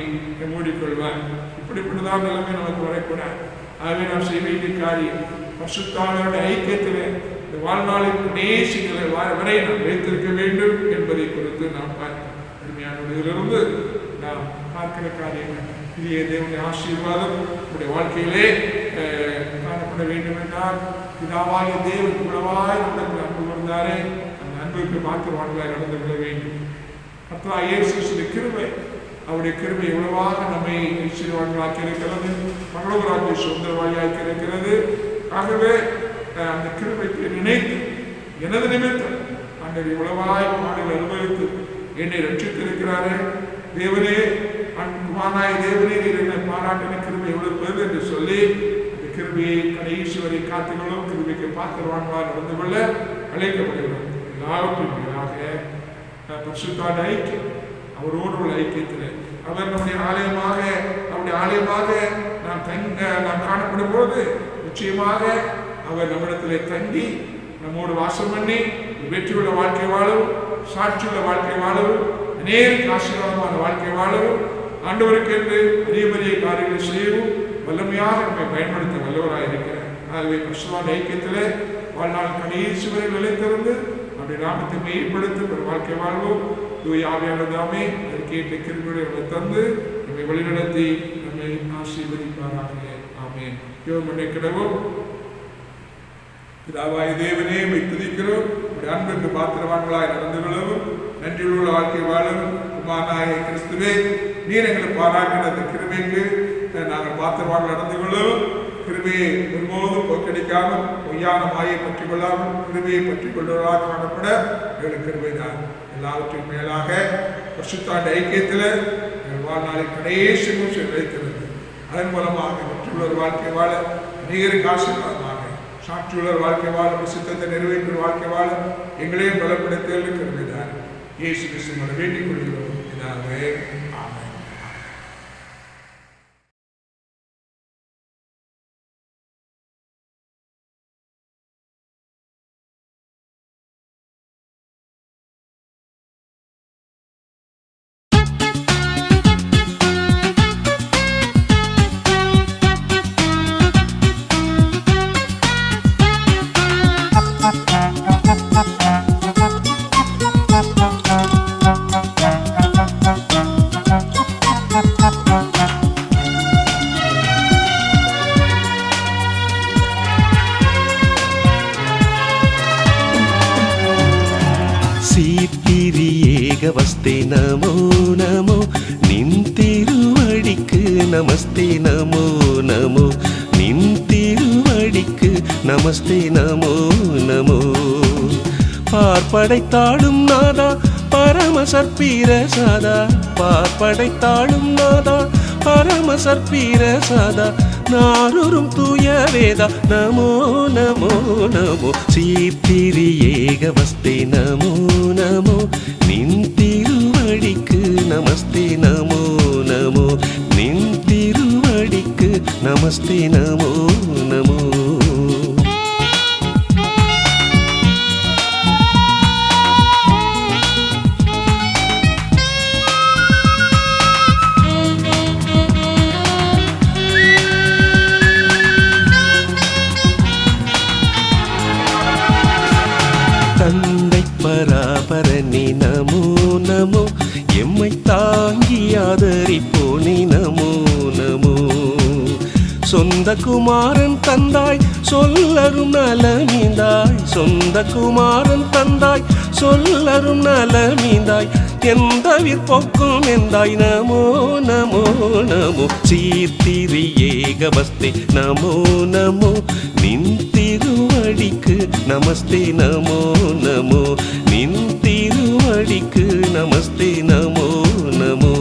Speaker 3: மூடிக்கொள்வார். இப்படிப்பட்டதான் நிலைமை நமக்கு வரக்கூடாது. ஆகவே நாம் செய்ய வேண்டிய காரியம் பரிசுத்த ஆவியானவருடைய ஐக்கியத்திலே இந்த வாழ்நாளின் நேசிகளை வரை நாம் வைத்திருக்க வேண்டும் என்பதை குறித்து நாம் பார்க்கிறோம். அருமையானவர்களிலிருந்து நாம் பார்க்கிற காரியங்கள் பெரிய தேவனுடைய ஆசீர்வாதம் நம்முடைய வாழ்க்கையிலே காணப்பட வேண்டும் என்றால் பிதாவாகிய தேவன் உணவாய் நம்மளுக்கு அன்பு வந்தாரே, அந்த அன்புக்கு மாற்றுவான்களாய் நடந்து கொள்ள வேண்டும். கர்த்தராகிய இயேசு கிறிஸ்துவின் கிருபை, அவருடைய கிருபை உணவாக நம்மை ஐஸ்வர்யவான்களாக்கி இருக்கிறது, பரலோகராஜ்ய சுதந்திரவாளியாக்கி இருக்கிறது. ஆகவே அந்த கிருபைக்கு நினைத்து எனது நிமித்தம் அந்த உணவாய் பாடல் அனுபவித்து என்னை ரட்சித்திருக்கிறாரே, தேவனே குமாரனாய தேவனே நீர் என்னை பாராட்டின கிருபை எவ்வளவு பெறுது என்று சொல்லி அந்த கிருபையை கடைசி வரை காத்துகளும் கிருபைக்கு பாத்திரவான்களாக நடந்து கொள்ள அழைக்கப்படுகிறோம். எல்லாவற்றும் மேலாக பரிசுத்த ஐக்கியம், அவரோடு உள்ள ஐக்கியத்தில் அவர் நம்முடைய ஆலயமாக நாம் காணப்படும் போது நிச்சயமாக அவர் நம்மிடத்திலே தங்கி நம்மோடு வாசம் பண்ணி வெற்றியுள்ள வாழ்க்கை வாழவும், சாட்சியுள்ள வாழ்க்கை வாழவும், அநேக ஆசீர்வாதமான வாழ்க்கை வாழவும், ஆண்டவருக்கு என்று பெரிய பெரிய காரியங்களை செய்யவும் வல்லமையாக நம்மை பயன்படுத்த வல்லவராக இருக்கிறார். ஆகவே பரிசுத்த ஐக்கியத்திலே வாழ்நாள் கடைசி வரை நிலைத்திருந்து நம்முடைய நாமத்தை மேம்படுத்தும் ஒரு வாழ்க்கை வாழ்வோம். தூய ஆவியானவர் தாமே அதற்கேற்ற கிருபையை தந்து நம்மை வழிநடத்தி நம்மை ஆசீர்வதிப்பாராக. ஆமென். ஜெபம் பண்ணி கிடவோம். பிதாவாகிய தேவனே, உம்மை துதிக்கிறோம். அன்புக்கு பாத்திரவான்களாய் நடந்து கொள்ளவும் நன்றியுள்ள வாழ்க்கை வாழவும் குமாரனாகிய கிறிஸ்துவே நீர் எங்களை பாராட்டின அந்த கிருபைக்கு நாங்கள் பாத்திரவான்கள் நடந்து கொள்ளவும் கிருபையை ஒருபோதும் போக்கடிக்காமல் பொய்யான மாயை பற்றி கொள்ளாமல் கிருபையை பற்றி கொள்வதாக காணப்பட எங்களுக்கு கிருபை தான். எல்லாவற்றையும் மேலாக பரிசுத்தாண்ட ஐக்கியத்தில் எங்கள் வாழ்நாளில் கடைசி நிமிஷம் வைத்திருந்தது. அதன் மூலமாக வெற்றியுள்ளவர் வாழ்க்கை வாழ அநேகருக்கு ஆசீர்வாதமாக சாட்சியுள்ளவர் வாழ்க்கை வாழ சித்தத்தை நிறைவேற்ற வாழ்க்கை வாழ எங்களையும் பலப்படுத்த கிருபை தான். இயேசு கிறிஸ்துவை வேண்டிக் கொள்கிறோம். இதாகவே ஆமென்.
Speaker 4: ಸೀತಿರಿಯೇಗವಸ್ತೆ ನಮೋ ನಮೋ ನಿಂತಿರುವಡಿக்கு நமஸ்தே நமோ நமோ நின்திருவடிக்கு நமஸ்தே நமோ நமோ பார்ப்படைத்தாடும் நாதா பரமசற்பீர சாதா பார்ப்படைத்தாடும் நாதா பரமசற்பீர சாதா நாருரும் தூய வேதா நமோ நமோ நமோ சீர்திரியேகவஸ்தே நமோ நமோ நின்திருவடிக்கு நமஸ்தே நமோ நமோ நின்திருவடிக்கு நமஸ்தே நமோ நமோ தந்தை பராபரனி நமோ நமோ எம்மை தாங்கி ஆதரிப்போனி நமோ நமோ சொந்த குமாரன் தந்தாய் சொல்லரும் நலமீந்தாய் சொந்த குமாரன் தந்தாய் சொல்லரும் நலமீந்தாய் எந்த விற்போக்கும் எந்தாய் நமோ நமோ நமோ சீர்திரியேகவஸ்தே நமோ நமோ நின்திருவடிக்கு நமஸ்தே நமோ நமோ நின்திருவடிக்கு நமஸ்தே நமோ நமோ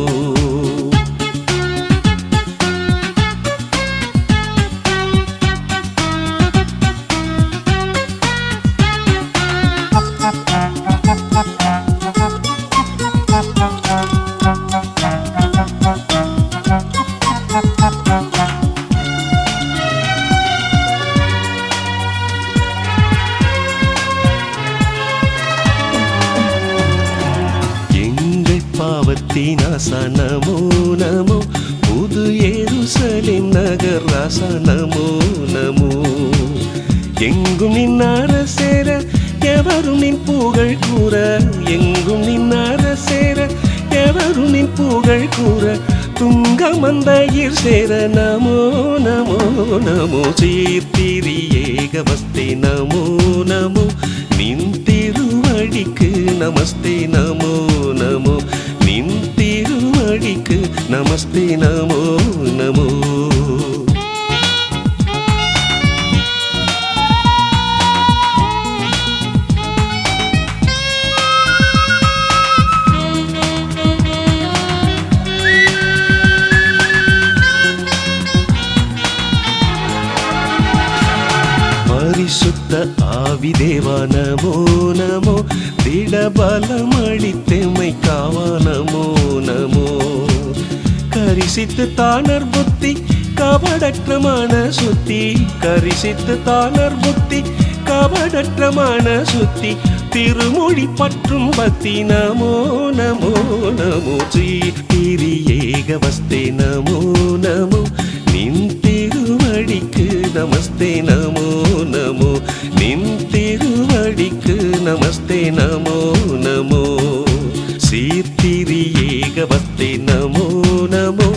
Speaker 4: பாவத்தினாசா நமோ நமோ புது எருசலேம் நகர் ராசா நமோ நமோ எங்கும் நின்னார சேர எவரும் நின் புகழ் கூற எங்கும் நின்னார சேர எவரும் நின் புகழ் கூற துங்கமந்தையில் சேர நமோ நமோ நமோ சீர்திரியேகவஸ்தே நமோ நமோ நின்திருவடிக்கு நமஸ்தே நமோ நமோ நின்திருவடிக்கு நமஸ்தே நமோ நமோ பரிசுத்த ஆவிதேவா நமோ நமோ திடபலமளித்தெம்மை காவா நமோ நமோ கரிசித்து தானர் புத்தி கபடற்றமான சுத்தி கரிசித்து தானர் புத்தி கபடற்றமான சுத்தி திருமொழி பற்றும் பக்தி நமோ நமோ நமோ சீர்திரியேகவஸ்தே நமோ நமோ நின்திருவடிக்கு நமஸ்தே நமோ நமோ நின்திருவடிக்கு நமஸ்தே நமோ நமோ சீர்திரியேகவஸ்தே நமோ நமோ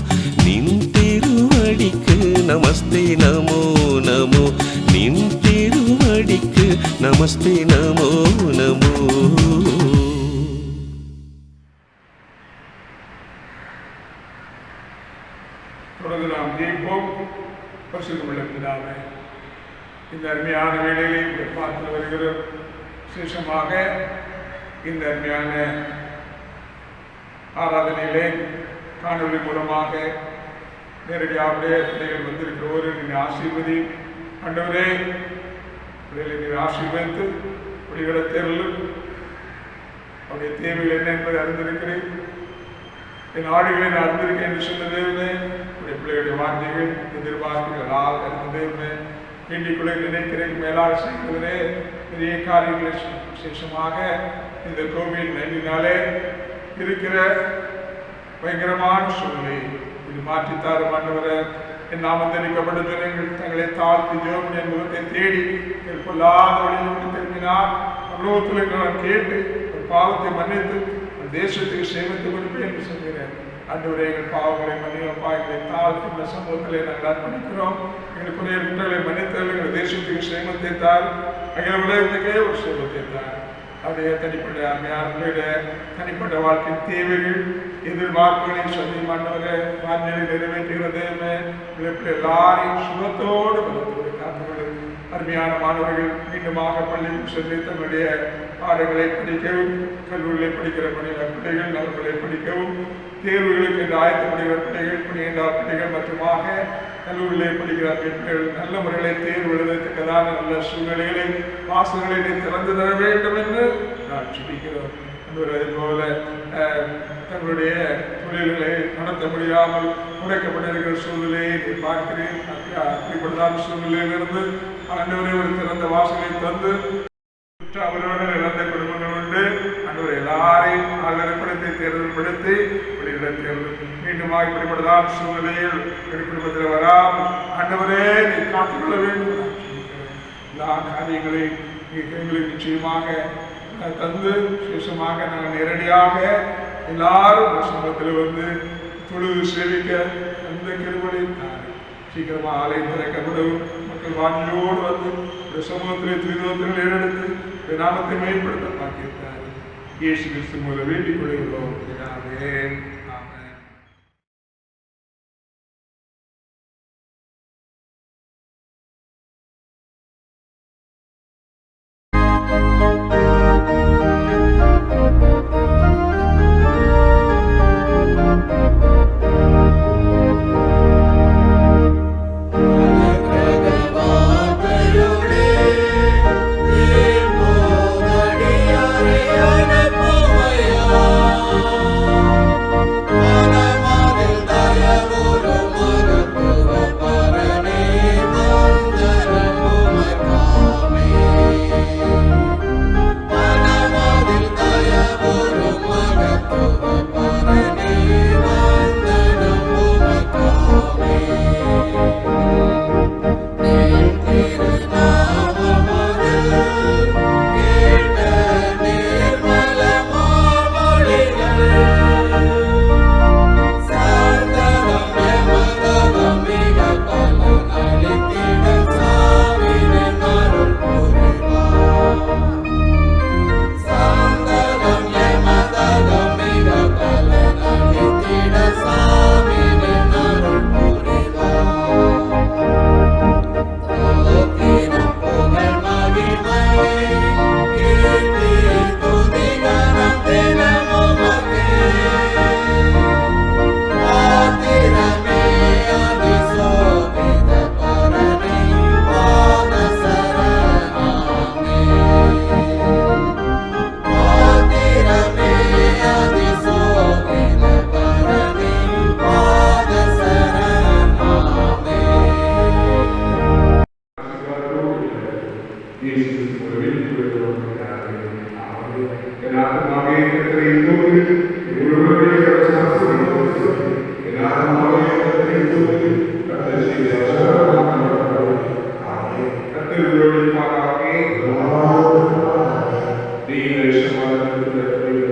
Speaker 4: நின்திருவடிக்கு நமஸ்தே நமோ நமோ நின்திருவடிக்கு நமஸ்தே நமோ நமோ
Speaker 3: இந்த அருமையான வேளையிலே இதை பார்த்து வருகிறோம். விசேஷமாக இந்த அருமையான ஆராதனையிலே காணொலி மூலமாக நேரடியாகவே பிள்ளைகள் வந்திருக்கிறோரு நீங்கள் ஆசீர்வதி. ஆண்டவரே, பிள்ளைகளை நீங்கள் ஆசீர்வதித்து பிள்ளைகளை தேர்தலும் அவருடைய தேவைகள் என்ன என்பதை அறிந்திருக்கிறேன். என் ஆடுகளை நான் அறிந்திருக்கேன் என்று சொன்ன தேவனே, உடைய பிள்ளைகளுடைய வார்த்தைகள் எதிர்பார்ப்புகள் அறிந்த தேவனே, வேண்டிக் கொள்ள நினைக்கிறேன். மேலாக செய்கிறவரே, பெரிய காரியங்களை விசேஷமாக இந்த கோவிட்-19 இருக்கிற பயங்கரமான சூழ்நிலை இது மாற்றித்தாரும். ஆண்டவரே, என் நாமந்தரிக்கப்பட்ட ஜனங்கள் தங்களை தாழ்த்தி ஜெபம் என் முகத்தை தேடி பொல்லாத வழியில் திரும்பினார். பரலோகத்தில் நான் கேட்டு ஒரு பாவத்தை மன்னித்து தேசத்துக்கு சேமித்து கொடுப்பேன் என்று சொல்கிறேன். ஆண்டவரே, எங்கள் பாவங்களை மன்னிப்பா, எங்களை தாழ்த்தி இந்த சமூகத்திலே நாங்கள் அர்ப்பணிக்கிறோம். எங்களுக்குரிய குற்றங்களை மன்னித்தல், எங்கள் தேசத்துக்கு சேமத்தை தார், எங்கள் உலகத்துக்கே ஒரு சேமத்தை தார். அவருடைய தனிப்பட்ட அருமையாளர்களுடைய தனிப்பட்ட வாழ்க்கை தேவைகள் எதிர்பார்ப்புகளை சொல்லி ஆண்டவரே வார்த்தைகளை நிறைவேற்றுகிறது. எல்லாரையும் சுகத்தோடு பலத்தோடு காத்துக்கொள்ளும். அருமையான மாணவர்கள் மீண்டுமாக பள்ளிக்கு சென்று தன்னுடைய பாடங்களை படிக்கவும், கல்லூரிகளை படிக்கிற பிள்ளைகள் நலன்களை படிக்கவும், தேர்வுகளுக்கு என்று ஆயத்தப்படுகிற பிள்ளைகள், 12ஆம் பிள்ளைகள் மற்றுமாக கல்லூரிகளை படிக்கிற பெண்கள் நல்ல முறைகளை தேர்வு எழுதத்தக்கதான நல்ல சூழ்நிலைகளை வாசல்களை திறந்து தர வேண்டும் என்று நான் சொல்லிக்கிறோம். அதே போல தங்களுடைய தொழில்களை நடத்த முடியாமல் முடக்கப்பட்டிருக்கிற சூழ்நிலையை நீ பார்க்கிறேன். அப்படிப்பட்டதான சூழ்நிலையிலிருந்து ஆண்டவரே ஒரு திறந்த வாசலை தந்து அவர்களுடன் இழந்த குடும்பங்கள் உண்டு. ஆண்டவர் எல்லாரையும் ஆதரப்படுத்தி தேர்தல்படுத்தி மீண்டுமாக இப்படிப்பட்டதான சூழ்நிலையில் ஒரு குடும்பத்தில் வராமல் ஆண்டவரே நீ காத்துக்கொள்ள வேண்டும். எல்லா காரியங்களையும் எங்களுக்கு நிச்சயமாக தந்து விசேஷமாக நாங்கள் நேரடியாக எல்லாரும் சமூகத்தில் வந்து தொழுது சேவிக்க அந்த கிருபை சீக்கிரமாக ஆலயம் திறக்கப்படவும் மக்கள் வாஞ்சியோடு வந்து ஒரு சமூகத்திலே துரிதத்தில் ஏறெடுத்து நாமத்தை மேம்படுத்த பார்க்கிறார். இயேசு கிறிஸ்து மூலம் வேண்டிக் கொள்கிறோம். ஆமென்.
Speaker 5: Deus,